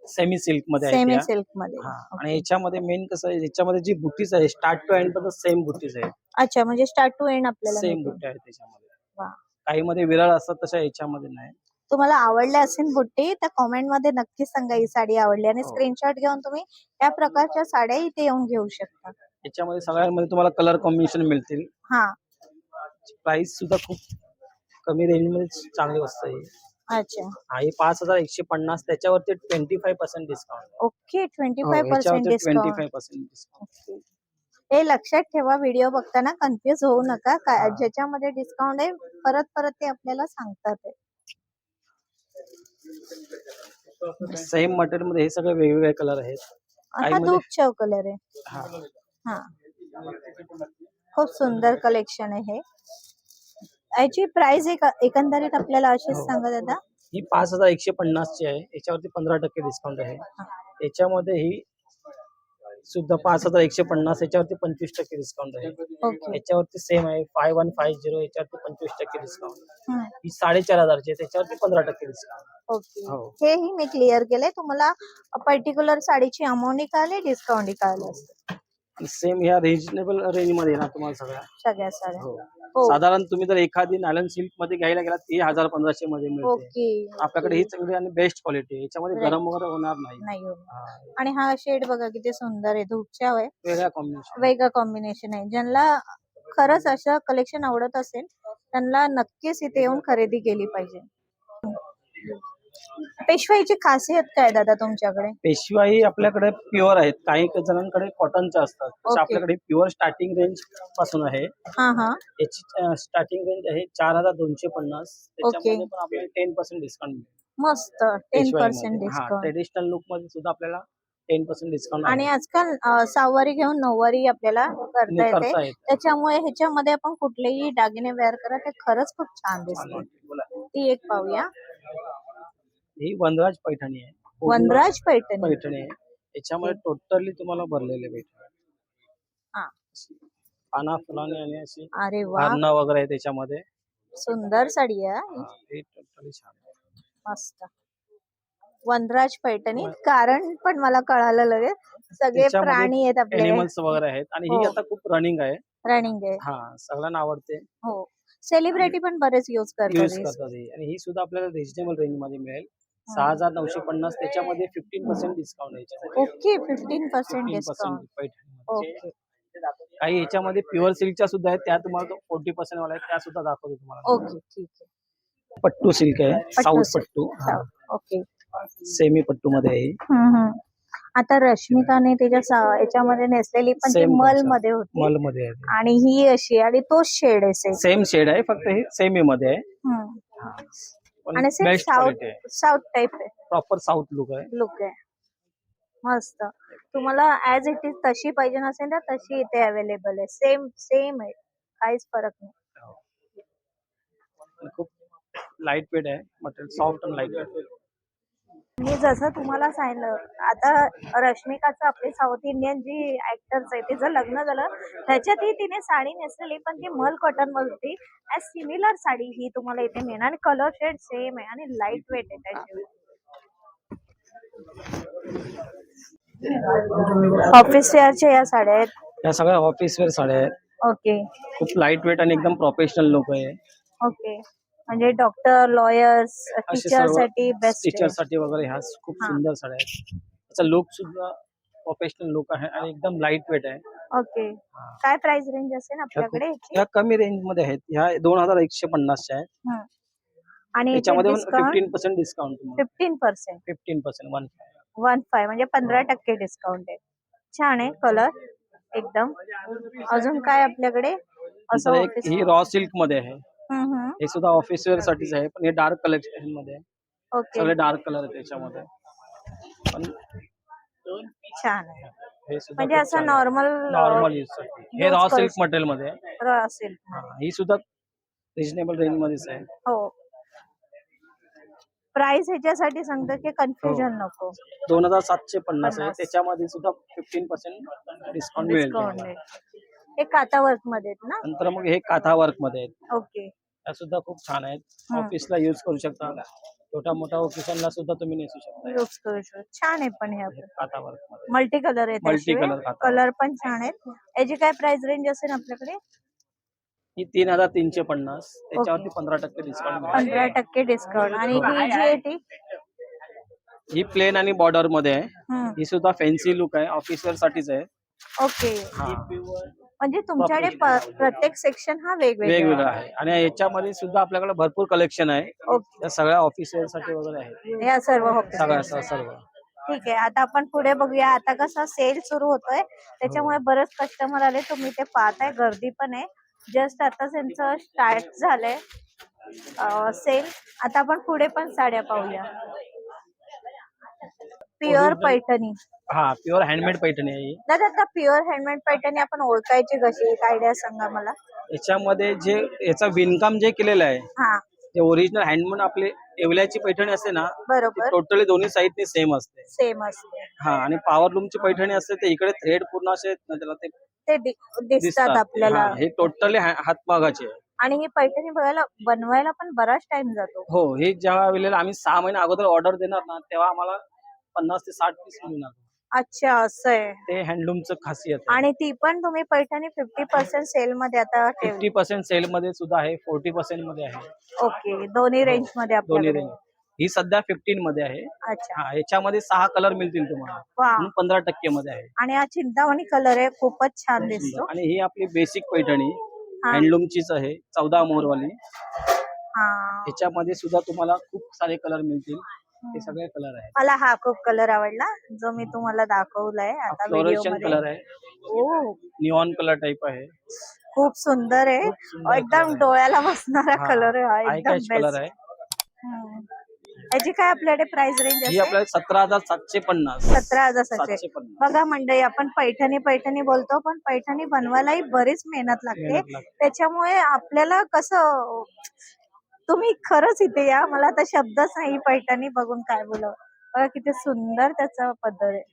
सेमी सिल्क मध्ये आहे सेमी त्या. सिल्क मध्ये. हा, आणि याच्यामध्ये मेन कसं आहे, याच्यामध्ये जी बुटीज आहे स्टार्ट टू एंड पर्यंत सेम बुटीज आहे. अच्छा, म्हणजे स्टार्ट टू एंड आपल्याला सेम मिळते. बुट्टी आहे त्याच्यामध्ये. वा. काही मध्ये विरळ असतात तशा याच्यामध्ये नाही. तुम्हाला आवडली असेल बुट्टी तर कॉमेंट मध्ये नक्की सांगा ही साडी आवडली, आणि हो. स्क्रीनशॉट घेऊन तुम्ही त्या प्रकारच्या साड्या इथे येऊन घेऊ शकता. याच्यामध्ये सगळ्यांमध्ये तुम्हाला कलर कॉम्बिनेशन मिळतील. हा, प्राइस सुद्धा खूप कमी रेंज मध्ये चांगली वस्तू आहे. अच्छा. हा, ही 5150, त्याच्यावरती 25% डिस्काउंट. Okay, 25% discount. 25% डिस्काउंट. हे लक्षात ठेवा, व्हिडिओ बघताना कन्फ्युज होऊ नका. काय ज्याच्यामध्ये डिस्काउंट आहे परत परत ते आपल्याला सांगतात आहे. सेम मटेरियल मध्ये हे सगळे वेगवेगळे कलर आहेत. हा, धूप चव कलर आहे. हा, हा, खूप सुंदर कलेक्शन आहे हे. याची प्राइस एकंदरीत आपल्याला अशीच सांगा दादा. ही 5150 ची आहे. याच्यावरती 15% डिस्काउंट आहे. याच्यामध्ये ही सुद्धा 5150, याच्यावरती 25% डिस्काउंट आहे. ओके. याच्यावरती सेम आहे 5150, याच्यावरती 25% डिस्काउंट. हम्म. ही 4500 ची आहे, त्याच्यावरती 15% डिस्काउंट. ओके, हो. हेही मी क्लिअर केलंय. तुम्हाला पर्टिक्युलर साडीची अमाऊंट कळाली, डिस्काउंट कळालं असतं. सेम ह्या रिजनेबल रेंज मध्ये येणार तुम्हाला सगळ्या साड्या. हो. हो. साधारण तुम्ही जर एखादी नायलॉन सिल्क मध्ये घ्यायला गेला ती 1500 मध्ये मिळते. ओके. आपल्याकडे ही चांगली आणि बेस्ट क्वालिटी आहे. याच्यामध्ये Right. गरम वगैरे होणार नाही. नाही होत. हा, आणि हा शेड बघा किती सुंदर आहे, धूपच्या आहे. वेगळ्या कॉम्बिनेशन. वेगळं कॉम्बिनेशन आहे. ज्यांना खरंच असं कलेक्शन आवडत असेल त्यांना नक्कीच इथे येऊन खरेदी केली पाहिजे. पेशवाईची खासियत काय दादा तुमच्याकडे? पेशवाई आपल्याकडे प्युअर आहेत, काही जणांकडे कॉटनच्या असतात. तसं ओके. आपल्याकडे प्युअर स्टार्टिंग रेंज पासून आहे. हा हा. याची स्टार्टिंग रेंज आहे 4250. त्याच्यामध्ये पण आपल्याला 10% डिस्काउंट मिळेल. मस्त 10% हा, डिस्काउंट. ट्रेडिशनल लुक मध्ये सुद्धा आपल्याला 10% डिस्काउंट आणि आजकाल सहावारी घेऊन नऊवारी आपल्याला करता येते, करता येते. त्याच्यामुळे ह्याच्यामध्ये आपण कुठलेही दागिने वेअर करा ते खरंच खूप छान दिसते. ती एक पाहूया. ही वनराज पैठणी आहे. वनराज पैठणी. पैठणी आहे. याच्यामध्ये टोटली तुम्हाला भरलेले भेटेल. हा. पाना फुलाने आणि अशी अरे वा, भरणा वगैरे आहे त्याच्यामध्ये. सुंदर साडी आहे हा, ही टोटली छान आहे. मस्त. वनराज पैठणी, कारण पण मला कळालं लगेच. सगळे त्याच्यामध्ये प्राणी आहेत आपल्याकडे, एनिमल्स वगैरे आहेत आणि ही हो. आता खूप रनिंग आहे. रनिंग आहे. हा, सगळ्यांना आवडते. हो, सेलिब्रिटी पण बरेच यूज करतात ही. ही. आणि ही सुद्धा आपल्याला रिजनेबल रेंज मध्ये मिळेल. 6950. त्याच्यामध्ये 15% डिस्काउंट आहे. Okay, 15% 15% discount. पैठणी. ओके काही याच्यामध्ये प्युअर सिल्कच्या सुद्धा आहेत, त्या तुम्हाला 40% वाला आहेत, त्या सुद्धा दाखवतो तुम्हाला. ओके, ठीक आहे. पट्टू सिल्क आहे, साऊथ पट्टू. ओके. सेमी पट्टू मध्ये आहे. हम्म. आता रश्मिकाने त्याच्या याच्यामध्ये नेसलेली पण ती मल मध्ये होती, मल मध्ये आहे आणि ही अशी, आणि तोच शेड आहे. सेम शेड आहे, फक्त हे सेमी मध्ये आहे. पण आणि सेम बेस्ट क्वालिटी आहे. साऊथ टाइप आहे, प्रॉपर साऊथ लुक आहे. लुक आहे. मस्त. तुम्हाला ऍज इट इज तशी पाहिजे नसेल तर तशी इथे अवेलेबल आहे. सेम आहे, काहीच फरक नाही. खूप लाईट वेट आहे मटेरियल, सॉफ्ट आणि लाईट वेट. मी जसं तुम्हाला सांगितलं, आता रश्मिकाचं आपले साऊथ इंडियन जी ऍक्टर्स आहे तिचं लग्न झालं, त्याच्यातही तिने साडी नेसलेली, पण ती मल कॉटन मध्ये होती. ऍज सिमिलर साडी ही तुम्हाला इथे मिळणार, आणि कलर शेड सेम आहे, आणि लाईट वेट आहे त्याची. ऑफिस वेअरच्या या साड्या आहेत. या सगळ्या ऑफिस वेअर साड्या आहेत. ओके. खूप लाईट वेट आणि एकदम प्रोफेशनल लुक आहे. ओके, म्हणजे डॉक्टर, लॉयर्स, टीचर साठी बेस्ट. टीचर साठी वगैरे ह्या खूप सुंदर साड्या आहेत. त्याचा लुक सुद्धा प्रोफेशनल लुक आहे आणि एकदम लाईट वेट आहे. ओके. काय प्राइस रेंज असेल आपल्याकडे? ह्या कमी रेंज मध्ये आहेत. ह्या 2150 च्या आहेत. आणि त्याच्यामध्ये 15% डिस्काउंट. 15%. 15%. 15 म्हणजे 15% डिस्काउंट आहे. छान आहे कलर एकदम. अजून काय आपल्याकडे असं? ही रॉ सिल्क मध्ये आहे. हे सुद्धा ऑफिस वेअर साठीच आहे, पण हे डार्क कलेक्शन मध्ये आहे. ओके. सगळे डार्क कलर आहे त्याच्यामध्ये. पण छान आहे, हे सुद्धा म्हणजे असं नॉर्मल यूज साठी. हे रॉ सिल्क मटेरियल मध्ये आहे. Raw silk. ही सुद्धा रिजनेबल रेंज मध्येच आहे. हो. प्राइस ह्याच्यासाठी सांगतो की कन्फ्युजन नको. 2750 आहे. त्याच्यामध्ये सुद्धा 15% डिस्काउंट मिळेल. हे काथा वर्क मध्ये आहेत ना? नंतर मग हे काथा वर्क मध्ये आहेत. ओके. त्या सुद्धा खूप छान आहेत. ऑफिसला यूज करू शकता, छोट्या मोठ्या ओकेशनला सुद्धा तुम्ही नेसू शकता. यूज करू शकता. छान आहे, पण हे काथा वर्क मध्ये मल्टी कलर आहे. मल्टी कलर पण छान आहेत. याची काय प्राइस रेंज असेल आपल्याकडे? ही 3350. त्याच्यावरती 15% डिस्काउंट. 15% डिस्काउंट. आणि ही जी आहे ती ही प्लेन आणि बॉर्डर मध्ये आहे. ही सुद्धा फॅन्सी लुक आहे, ऑफिस वेअर साठीच आहे. ओके. म्हणजे तुमच्याकडे प्रत्येक सेक्शन हा वेगवेगळा आहे, आणि याच्यामध्ये सुद्धा आपल्याकडे भरपूर कलेक्शन आहे. त्या सगळ्या ऑफिस वेअर साठी वगैरे आहे. या सर्व सर्व. ठीक आहे, आता आपण पुढे बघूया. आता कसं सेल सुरू होतोय, त्याच्यामुळे बरेच कस्टमर आले. तुम्ही ते पाहताय, गर्दी पण आहे. जस्ट आता त्यांचं स्टार्ट झालंय सेल. आता आपण पुढे पण साड्या पाहूया. प्युअर पैठणी. हा, प्युअर हँडमेड पैठणी आहे. दादा, आता प्युअर हँडमेड पैठणी आपण ओळखायची कशी? एक आयडिया सांगा मला. याच्यामध्ये जे याचा विणकाम जे केलेलं आहे, हा, ते ओरिजिनल हँडमेड आपले येवल्याची पैठणी असते ना, बरोबर. टोटली दोन्ही साईडने सेम असते. सेम असते. हा, आणि पॉवर लूमची पैठणी असते ते इकडे थ्रेड पूर्ण असे त्याला ते दिसतात आपल्याला. हे टोटली हातमागाचे आहे. आणि ही पैठणी बनवायला पण बराच टाइम जातो. हो, हे ज्या वेळेला आम्ही 6 महिने अगोदर ऑर्डर देणार ना, तेव्हा आम्हाला 50 ते 60 पीस मिळणार. अच्छा, असं आहे. ते हँडलूमचं खासियत आहे. आणि ती पण तुम्ही पैठणी 50% सेल मध्ये आता 50% सेल मध्ये सुद्धा आहे, 40% मध्ये आहे. ओके, दोन्ही रेंज मध्ये आपल्याकडे. ही सध्या 15 मध्ये आहे. अच्छा. हा, याच्यामध्ये 6 कलर मिळतील तुम्हाला. 15% मध्ये आहे. आणि हा चिंतामणी कलर आहे, खूपच छान दिसतो. आणि ही आपली बेसिक पैठणी हँडलूमचीच आहे, 14 मोहरवाली. याच्यामध्ये सुद्धा तुम्हाला खूप सारे कलर मिळतील. हे सगळे कलर आहेत. मला हा खूप कलर आवडला जो मी तुम्हाला दाखवलाय आता व्हिडिओ फ्लोरेशन मध्ये. कलर आहे, ओ निऑन कलर टाइप आहे. खूप सुंदर आहे. खूप सुंदर एकदम color आहे. डोळ्याला बसणारा हा, कलर आहे आय एकदम कॅच कलर बेस्ट. आहे. याची काय आपल्याकडे प्राइस रेंज ही असते? आपल्याला 17,750. 17,700. 750 बघा मंडळी, आपण पैठणी पैठणी बोलतो पण पैठणी बनवायलाही बरीच मेहनत लागते. मेहनत लागते. त्याच्यामुळे आपल्याला कसं, तुम्ही खरंच इथे या, मला आता शब्दच नाही पैठणी बघून काय बोलावं. बघा किती सुंदर त्याचा पद्धत आहे.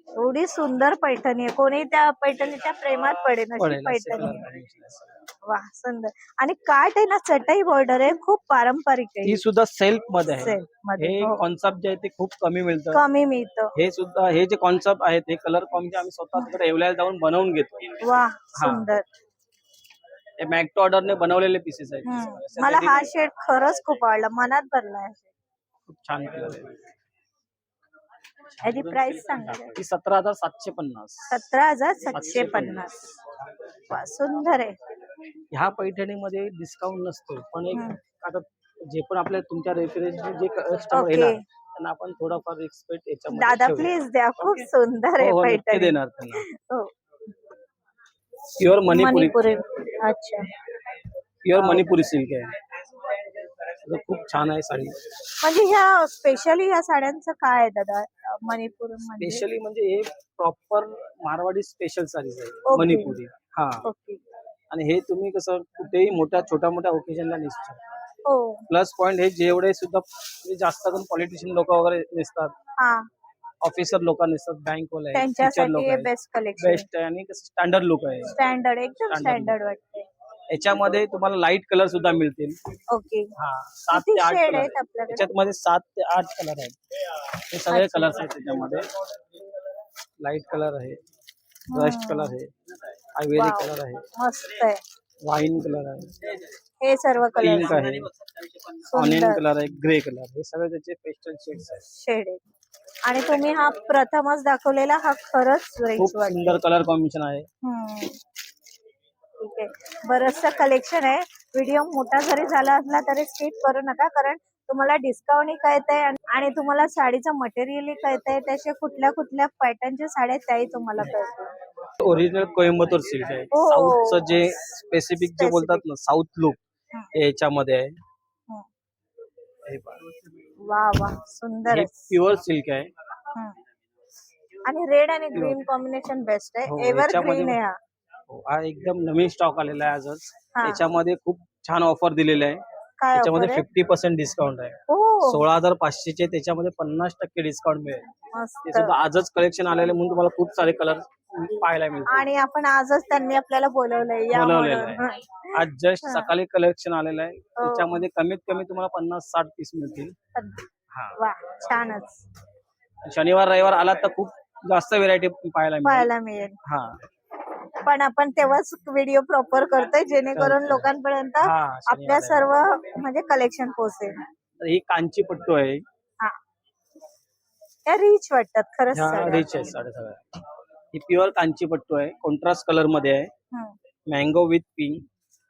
एवढी सुंदर पैठणी आहे, कोणी त्या पैठणीच्या प्रेमात पडेल अशी पडेल असे पैठणी कलर आहे. आहे. वा सुंदर. आणि काठ आहे ना, चटई बॉर्डर आहे, खूप पारंपरिक आहे. ही सुद्धा सेल्फ मध्ये आहे. Silk मध्ये, हे हो. कॉन्सेप्ट जे आहे ते खूप कमी मिळतं. कमी मिळतं. हे सुद्धा हे जे कॉन्सेप्ट आहेत हे कलर कॉम्बिनेशन आम्ही स्वतः तिकडे येवल्याला जाऊन बनवून घेतो. वा सुंदर. हे मॅक्टो ऑर्डरने बनवलेले पीसेस आहेत. मला हा शेड खरंच खूप आवडला, मनात भरलाय. खूप छान कलर आहे. याची प्राइस सांगा. ही 17,750. 17,750. वा सुंदर आहे. ह्या पैठणीमध्ये डिस्काउंट नसतो, पण एक आता जे पण आपल्या तुमच्या रेफरन्स जे कस्टमर ओके. येणार त्यांना आपण थोडाफार एक्सपेक्ट याच्यामध्ये दादा ठेवू. प्लीज द्या, खूप सुंदर आहे हो, नक्की पैठणी. देणार त्यांना. हो. प्युअर मणिपुरी. मणिपुरी. अच्छा. प्युअर मणिपुरी सिल्क आहे. खूप छान आहे साडी. म्हणजे ह्या स्पेशली या साड्यांचं काय आहे दादा मणिपूर म्हणजे? स्पेशली म्हणजे हे प्रॉपर मारवाडी स्पेशल साडीज आहे. ओके. मणिपुरी. हा. ओके. आणि हे तुम्ही कसं कुठेही छोट्या मोठ्या ओकेजनला नेसू शकता. हो. प्लस पॉइंट हे जेवढे सुद्धा म्हणजे जास्त करून पॉलिटिशियन लोक वगैरे नेसतात, हा, ऑफिसर लोक नेसतात, बँक वाले टीचर त्यांच्यासाठी लोक हे आहेत, बेस्ट कलेक्शन. बेस्ट आहे आणि स्टँडर्ड लुक आहे. स्टँडर्ड, एकदम Standard स्टँडर्ड वाटते. याच्यामध्ये तुम्हाला लाईट कलर सुद्धा मिळतील. ओके. हा, 7 किती ते 8 शेड कलर आहेत आहेत. आपल्याकडे? याच्यामध्ये 7 ते 8 कलर आहेत. हे सगळे अच्छा. कलर्स आहेत त्याच्यामध्ये. लाईट कलर आहे, रस्ट कलर आहे, आयवेरी वाव, कलर आहे, मस्त आहे. वाईन कलर आहे, हे सर्व पिंक कलर आहे, ऑनियन सुंदर कलर आहे, ग्रे कलर, हे सगळे त्याचे पेस्टल शेड्स आहेत. शेड आहे. आणि तुम्ही हा प्रथमच दाखवलेला हा खरंच रेंज खूप वाटते. सुंदर कलर कॉम्बिनेशन आहे. ठीक आहे, बरचसं कलेक्शन आहे. व्हिडिओ मोठा जरी झाला असला तरी स्किप करू नका, कारण तुम्हाला डिस्काउंटही कळतंय आणि तुम्हाला साडीचं मटेरियलही कळतंय. त्याचे कुठल्या कुठल्या पॅटर्नच्या साड्या आहेत त्याही तुम्हाला कळतील. ओरिजिनल कोइंबतूर सिल्क आहे. हो. साऊथचं जे स्पेसिफिक जे बोलतात ना साऊथ लुक, याच्यामध्ये आहे. हे पहा. वा वा सुंदर हे आहे. प्युअर सिल्क आहे. आणि रेड आणि ग्रीन कॉम्बिनेशन बेस्ट हो, आहे. एव्हर याच्यामध्ये ग्रीन आहे हा. हो, हा एकदम नवीन स्टॉक आलेला आहे आजच. हा. याच्यामध्ये खूप छान ऑफर दिलेले आहे. काय त्याच्यामध्ये offer आहे? 50% डिस्काउंट आहे. हो 16,500 चे त्याच्यामध्ये 50% डिस्काउंट मिळेल. ते मस्त. सुद्धा आजच कलेक्शन आलेले म्हणून तुम्हाला खूप सारे कलर पाहायला मिळतील. आणि आपण आजच त्यांनी आपल्याला बोलवलंय या बोलवलेलं म्हणून. आहे. आज जस्ट सकाळी कलेक्शन आलेलं आहे. हो. त्याच्यामध्ये कमीत कमी तुम्हाला 50-60 पीस मिळतील. हा. वा छानच शनिवार रविवार आला तर खूप जास्त व्हेरायटी पाहायला मिळेल. पाहायला मिळेल. हा, पण आपण तेव्हाच व्हिडिओ प्रॉपर करतोय जेणेकरून करतोय. लोकांपर्यंत हा, आपल्या सर्व म्हणजे कलेक्शन पोहोचेल. तर ही कांची पट्टू आहे. हा, त्या रिच वाटतात खरंच ह्या साड्या. रिच आहे साड्या सगळ्या. ही प्युअर कांची पट्टू आहे. कॉन्ट्रास्ट कलर मध्ये आहे. Mango with pink,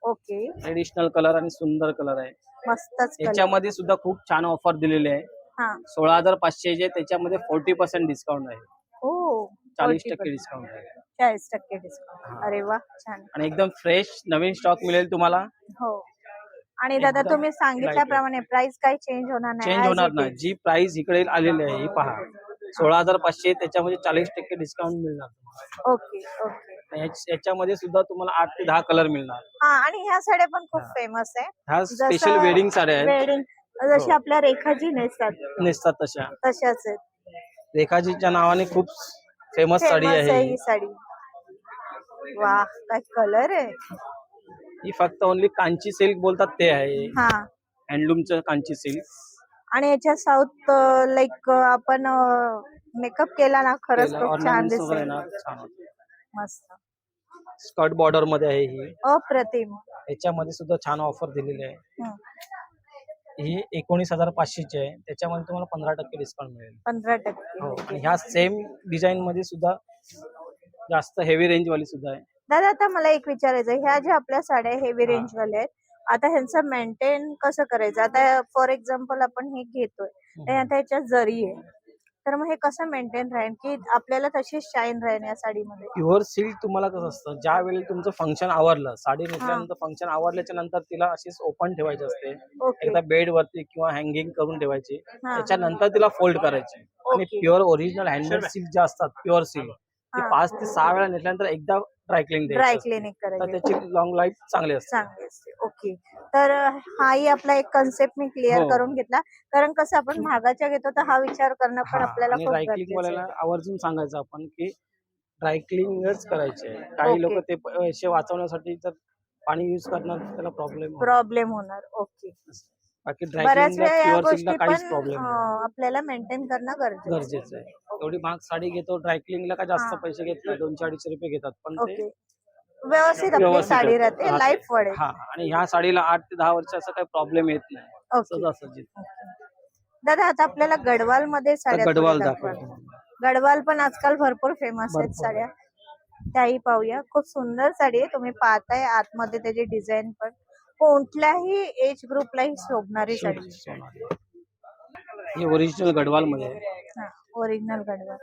okay, traditional colour आणि सुंदर कलर आहे. मस्तच color. याच्यामध्ये सुद्धा खूप छान ऑफर दिलेले आहे. हा, 16,500 जे त्याच्यामध्ये 40% डिस्काउंट आहे. हो 40% डिस्काउंट आहे. 40% डिस्काउंट. अरे वा छान. आणि एकदम फ्रेश नवीन स्टॉक मिळेल तुम्हाला. हो. आणि दादा एकदम तुम्ही सांगितल्याप्रमाणे प्राइस काही चेंज होणार नाही. चेंज As होणार it नाही. is. जी प्राइस इकडे आलेली आहे ही पहा, 16,500 त्याच्यामध्ये 40% डिस्काउंट मिळणार तुम्हाला. Okay okay. याच्यामध्ये सुद्धा तुम्हाला 8 ते 10 कलर मिळणार. हा, आणि ह्या साड्या पण खूप फेमस आहे. ह्या स्पेशल वेडिंग साड्या आहेत. वेडिंग जशी आपल्या रेखाजी नेसतात तशा. तशाच आहेत. रेखाजीच्या नावाने खूप फेमस साडी फेमस आहे आहे ही साडी. वा काय कलर आहे. ही फक्त ओनली कांची सिल्क बोलतात ते आहे. हा, हँडलूमचं कांची सिल्क. आणि याच्या साऊथ लाईक आपण मेकअप केला ना खरंच खूप छान दिसेल. मस्त स्कर्ट बॉर्डर मध्ये आहे ही. अप्रतिम. याच्यामध्ये सुद्धा छान ऑफर दिलेली आहे. हम्म. ही 19,500 ची आहे. त्याच्यामध्ये तुम्हाला 15% डिस्काउंट मिळेल. 15%. हो, आणि ह्या सेम डिझाईन मध्ये सुद्धा जास्त हेवी रेंज वाली सुद्धा आहे. दादा आता मला एक विचारायचं, ह्या ज्या आपल्या साड्या हेवी रेंज वाल्या आहेत, आता ह्यांचं मेंटेन कसं करायचं? आता फॉर एक्झाम्पल आपण हे घेतोय तर आता ह्याच्यात जरी आहे, तर मग हे कसं मेंटेन राहील की आपल्याला तशीच शाईन राहील या साडीमध्ये? प्युअर सिल्क तुम्हाला कसं असतं, ज्या वेळी तुमचं फंक्शन आवरलं, साडी हा. नेसल्यानंतर फंक्शन आवरल्याच्या नंतर तिला अशीच ओपन ठेवायची असते. ओके. एकदा बेड वरती किंवा हँगिंग करून ठेवायची, हा. त्याच्यानंतर तिला फोल्ड करायची. आणि okay. Pure original handmade silk जे असतात, प्युअर सिल्क, ते हा. 5 ते 6 वेळा नेसल्यानंतर एकदा ड्रायक्लिंग ड्राय द्यायची असते. क्लिनिक तर करायची. त्याची लॉंग लाईफ चांगली असते. चांगली असते. ओके. तर हाही आपला एक कन्सेप्ट मी क्लिअर हो. करून घेतला. कारण कसं आपण महागाच्या घेतो तर हा विचार करणं पण हा, आपल्याला आणि खूप ड्रायक्लिंग गरजेचं वाल्याला आहे. आवर्जून सांगायचं आपण की ड्रायक्लिंगच करायचे आहे. काही लोक ओके. ते पैसे वाचवण्यासाठी जर पाणी युज करणार तर त्याला प्रॉब्लेम प्रॉब्लेम होणार. ओके. बाकी बऱ्याच ड्रायक्लिंगला वेळा या प्युअर सिल्कला गोष्टी काहीच पण प्रॉब्लेम नाही. आपल्याला मेंटेन करणं गरजेचं आहे. गरजेचं आहे. एवढी महाग साडी घेतो ड्रायक्लिंगला काय जास्त हा. पैसे घेत नाही, 200-250 रुपये घेतात, पण ते ओके. व्यवस्थित आपली व्यवस्थित साडी राहते, राहते. लाईफ वाढेल. हा, आणि ह्या साडीला 8 ते 10 वर्ष असं काही प्रॉब्लेम येत नाही. ओके. असं जिथं दादा आता आपल्याला गडवाल मध्ये साड्या थोड्या गडवाल दाखवा. दाखवतो. गडवाल पण आजकाल भरपूर फेमस आहेत भरपूर. साड्या, त्याही पाहूया. खूप सुंदर साडी आहे, तुम्ही पाहताय आतमध्ये त्याची डिझाईन पण कोणत्याही एज ग्रुपलाही शोभणारी साडी आहे. हे ओरिजिनल गडवाल मध्ये आहे. ओरिजिनल गडवाल.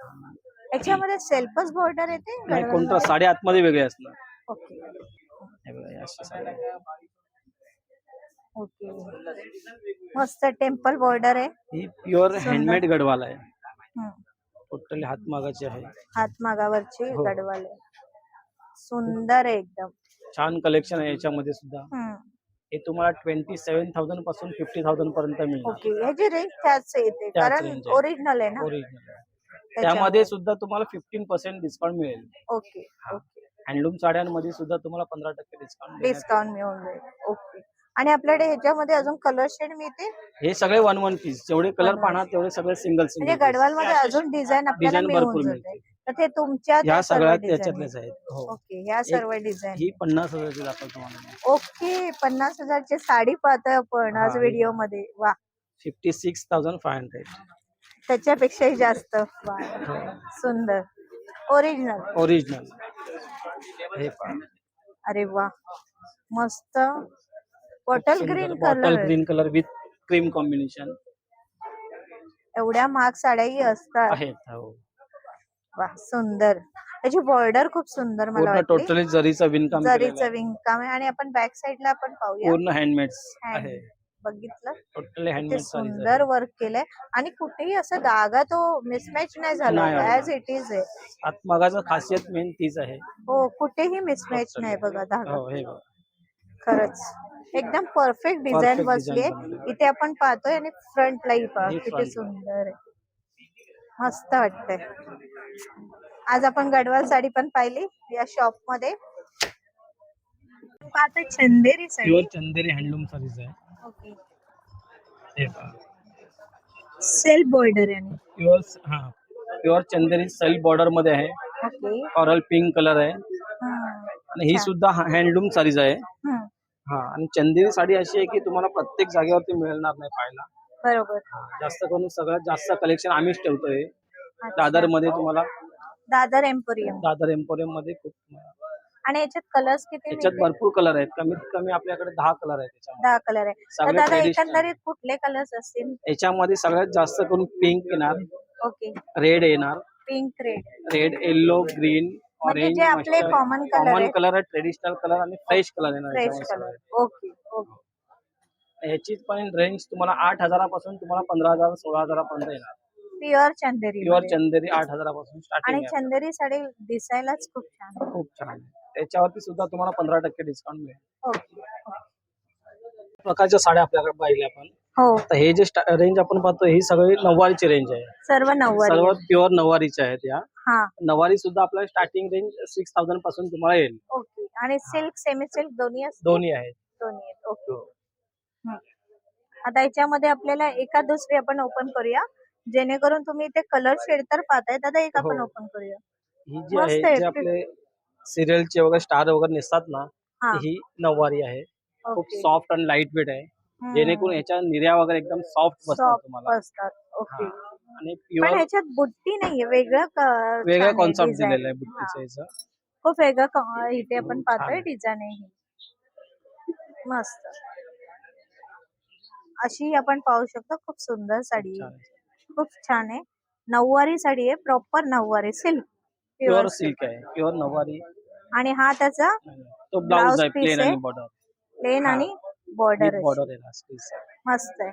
याच्यामध्ये सेल्फच बॉर्डर येते नाही, गडवाल कोणता मध्ये? साडी आतमध्ये वेगळी असणार. ओके. हे बघा, ही अशी साडी आहे. ओके. मस्त टेम्पल बॉर्डर आहे. ही प्युअर सुंदर. हँडमेड गडवाल आहे. हम्म. टोटली हातमागाची आहे. हातमागावरची हो. गडवाल आहे. सुंदर आहे एकदम. छान कलेक्शन आहे याच्यामध्ये सुद्धा. हम्म. हे तुम्हाला 27,000 पासून 50,000 पर्यंत मिळेल. ओके. याची रेंज त्याच येते त्याच कारण range आहे. ओरिजिनल आहे ना. ओरिजिनल आहे. त्याच्यामुळे. त्यामध्ये सुद्धा तुम्हाला 15% डिस्काउंट मिळेल. ओके. ओके. हँडलूम साड्यांमध्ये सुद्धा तुम्हाला 15% डिस्काउंट मिळेल. डिस्काउंट मिळून जाईल. ओके. आणि आपल्याकडे ह्याच्यामध्ये अजून कलर शेड मिळते हे सगळे 1 पीस, जेवढे कलर One पाहणार तेवढे सगळे सिंगल म्हणजे सिंगल. गडवाल मध्ये अजून डिझाईन आपल्याला डिझाईन मिळून भरपूर जाते. मिळते. तर ते तुमच्या ह्या सर्व सगळ्या डिझाईन त्याच्यातलेच आहेत. हो. ओके. ह्या सर्व डिझाईन. ही 50,000ची दाखवतो तुम्हाला. ओके. 50,000ची साडी पाहतोय आपण आज हा, व्हिडिओ मध्ये. वा. 56,500. त्याच्यापेक्षाही जास्त. वा. सुंदर. ओरिजिनल. ओरिजिनल. हे पहा. अरे वा. मस्त. Bottle green bottle colour. Green colour with cream combination एवढ्या महाग साड्याही असतात. आहेत. हो. वा. सुंदर. त्याची बॉर्डर खूप सुंदर मला पूर्ण वाटली. टोटली जरीचं विणकाम केलेलं जरीचं आहे. विणकाम आहे आणि आपण बॅक साइडला आपण पाहूया. पूर्ण हँडमेड Hand. आहे. बघितलं टोटली ते हँडमेड सुंदर वर्क केलंय आणि कुठेही असं दागा तो मिसमॅच नाही झाला. नाही आला. ऍज इट इज आहे. आतमागाचं खासियत मेन तीच आहे. हो. कुठेही मिसमॅच नाही बघा धागा. हो, हे बघा. खरंच एकदम परफेक्ट डिझाईन Perfect बसलीये. design बनवलंय. इथे आपण पाहतोय आणि फ्रंटलाही पहा हे किती front ला. सुंदर आहे. मस्त वाटतंय. आज आपण गडवाल साडी पण पाहिली या शॉप मध्ये. पाहतोय चंदेरी साडी. प्युअर चंदेरी हँडलूम साडीज आहे. ओके. हे पहा. सेल्फ बॉर्डर आहे. प्युअर चंदेरी सेल्फ बॉर्डर मध्ये आहे. ओके. कॉरल पिंक कलर आहे. आणि ही सुद्धा हँडलूम साडीज आहे. हा, आणि चंदेरी साडी अशी आहे की तुम्हाला प्रत्येक जागेवरती मिळणार नाही पाहायला. बरोबर. जास्त करून सगळ्यात जास्त कलेक्शन आम्हीच ठेवतोय. अच्छा. दादर मध्ये तुम्हाला, दादर एम्पोरियम. दादर एम्पोरियम मध्ये खूप, आणि याच्यात कलर्स किती त्याच्यात मिळतील? भरपूर कलर आहेत. कमीत कमी आपल्याकडे 10 कलर आहेत त्याच्यामध्ये. 10 कलर आहे. तर सगळे दादा traditional. एकंदरीत कुठले कलर्स असतील? याच्यामध्ये सगळ्यात जास्त करून पिंक येणार, ओके. रेड येणार, पिंक, रेड, येलो, ग्रीन, म्हणजे ऑरेंज, जे आपले कॉमन कलर कॉमन आहेत. कलर आहे, ट्रेडिशनल कलर आणि फ्रेश कलर येणार फ्रेश याच्यामध्ये कलर. सगळे. ओके. ओके. ह्याची पण रेंज तुम्हाला 8,000 पासून तुम्हाला 15,000 16,000 पर्यंत येणार. प्युअर चंदेरी. प्युअर चंदेरी 8,000 पासून स्टार्टिंग आणि आहे. चंदेरी साडी दिसायलाच खूप छान. खूप छान आहे. त्याच्यावरती सुद्धा तुम्हाला 15% डिस्काउंट मिळेल. ओके. प्रकारच्या साड्या आपल्याकडे पाहिल्या आपण. हो. तर हे जे रेंज आपण पाहतो ही सगळी नऊवारीची रेंज आहे. सर्व नऊवारी. सर्व प्युअर नऊवारीचे आहेत. या हा. नऊवारी सुद्धा आपल्या स्टार्टिंग रेंज 6,000 पासून तुम्हाला येईल. ओके. आणि सिल्क सेमी सिल्क दोन्ही असते? दोन्ही आहेत. दोन्ही आहेत. ओके. आता याच्यामध्ये आपल्याला एका दुसरी आपण ओपन करूया जेणेकरून तुम्ही ते कलर शेड तर पाहताय. दादा एक आपण हो. ओपन करूया. ही जी मस्त आहे आहे. जे आपले सिरियलचे वगैरे स्टार वगैरे नेसतात ना, हा. ही नऊवारी आहे. खूप ओके. सॉफ्ट आणि लाईट वेट आहे. जेणेकरून ह्याच्या निर्या वगैरे एकदम सॉफ्ट बसतात सॉफ्ट तुम्हाला. बसतात. ओके. आणि पण प्युअर ह्याच्यात बुट्टी नाहीये. वेगळं वेगळा छान आहे कॉन्सेप्ट design. दिलेला आहे बुट्टीचा याचा. खूप वेगळं इथे आपण छान पाहतोय आहे. डिझाईन आहे ही. मस्त. अशी आपण पाहू शकतो. खूप सुंदर साडी छान आहे. खूप छान आहे. नऊवारी साडी आहे, प्रॉपर नऊवारी सिल्क, प्युअर प्युअर सिल्क आहे, प्युअर नऊवारी. आणि हा त्याचा तो ब्लाउज ब्लाउज आहे पीस प्लेन आहे. आणि बॉर्डर प्लेन हा. आणि बॉर्डर विथ बॉर्डर आहे पीस. मस्त आहे.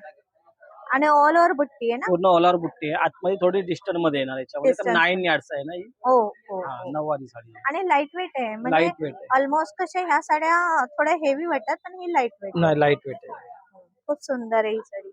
आणि ऑल ओव्हर बुट्टी आहे ना. पूर्ण ऑल ओव्हर बुट्टी आहे. आतमध्ये थोडी डिस्टन्स मध्ये येणार याच्यामध्ये. तर Distance 9 यार्ड्स आहे ना ही. हो हो हा, हो. नऊवारी साडी आहे. आणि लाईट वेट आहे, म्हणजे लाईट वेट आहे. ऑलमोस्ट कशा ह्या साड्या थोड्या हेवी वाटतात, पण ही लाईट वेट नाही, लाईट वेट आहे. खूप सुंदर आहे ही साडी.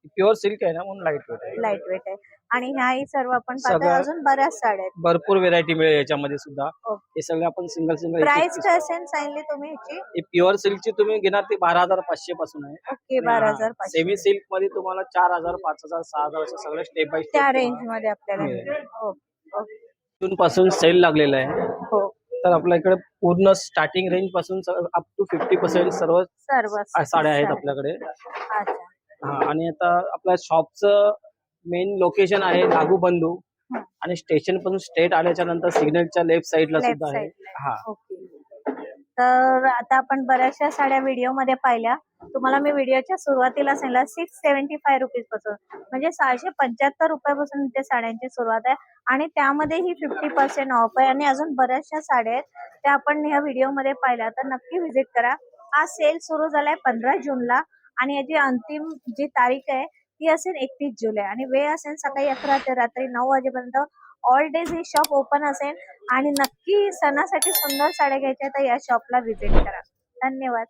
प्युअर सिल्क आहे ना, म्हणून लाईट वेट आहे. लाईट वेट आहे. आणि ह्याही सर्व आपण पाहतोय. सगळं- अजून बऱ्याच साड्या आहेत. भरपूर व्हेरायटी मिळेल याच्यामध्ये सुद्धा. ओके. हे सगळे आपण सिंगल सिंगल. प्राइस काय असेल सांगितली तुम्ही ह्याची? प्युअर सिल्कची तुम्ही घेणार ती 12,500 पासून आहे. ओके, 12,500. सेमी सिल्क मध्ये तुम्हाला 4,000, 5,000, 6,000 असे सगळे स्टेप बाय त्या स्टेप. रेंज मध्ये आपल्याला मिळेल. मिळेल. ओके. जून पासून सेल लागलेला आहे. हो. तर आपल्या इकडे पूर्ण स्टार्टिंग रेंज पासून अप टू 50% सर्व सर्व साड्या आहेत आपल्याकडे. अच्छा. हा, आणि आता आपल्या शॉपचं मेन लोकेशन आहे नागूबंधू. हं. आणि स्टेशन पासून स्ट्रेट आल्याच्या नंतर सिग्नलच्या लेफ्ट साइडला लेफ्ट सुद्धा आहे. साइडला. हा. ओके. तर आता आपण बऱ्याचशा साड्या व्हिडिओ मध्ये पाहिल्या. तुम्हाला मी व्हिडिओच्या सुरुवातीला सांगितलं 675 रुपीज पासून, म्हणजे 675 रुपयापासून त्या साड्यांची सुरुवात आहे. आणि त्यामध्ये ही 50% ऑफ आहे. आणि अजून बऱ्याचशा साड्या आहेत त्या आपण ह्या व्हिडिओ मध्ये पाहिल्या. तर नक्की व्हिजिट करा. हा सेल सुरू झालाय 15 जूनला आणि याची अंतिम जी तारीख आहे ती असेल 31 जुलै. आणि वेळ असेल सकाळी 11 ते रात्री 9 वाजेपर्यंत. ऑल डेज ही शॉप ओपन असेल. आणि नक्की सणासाठी सुंदर साड्या घ्यायच्या तर या शॉपला व्हिजिट करा. धन्यवाद.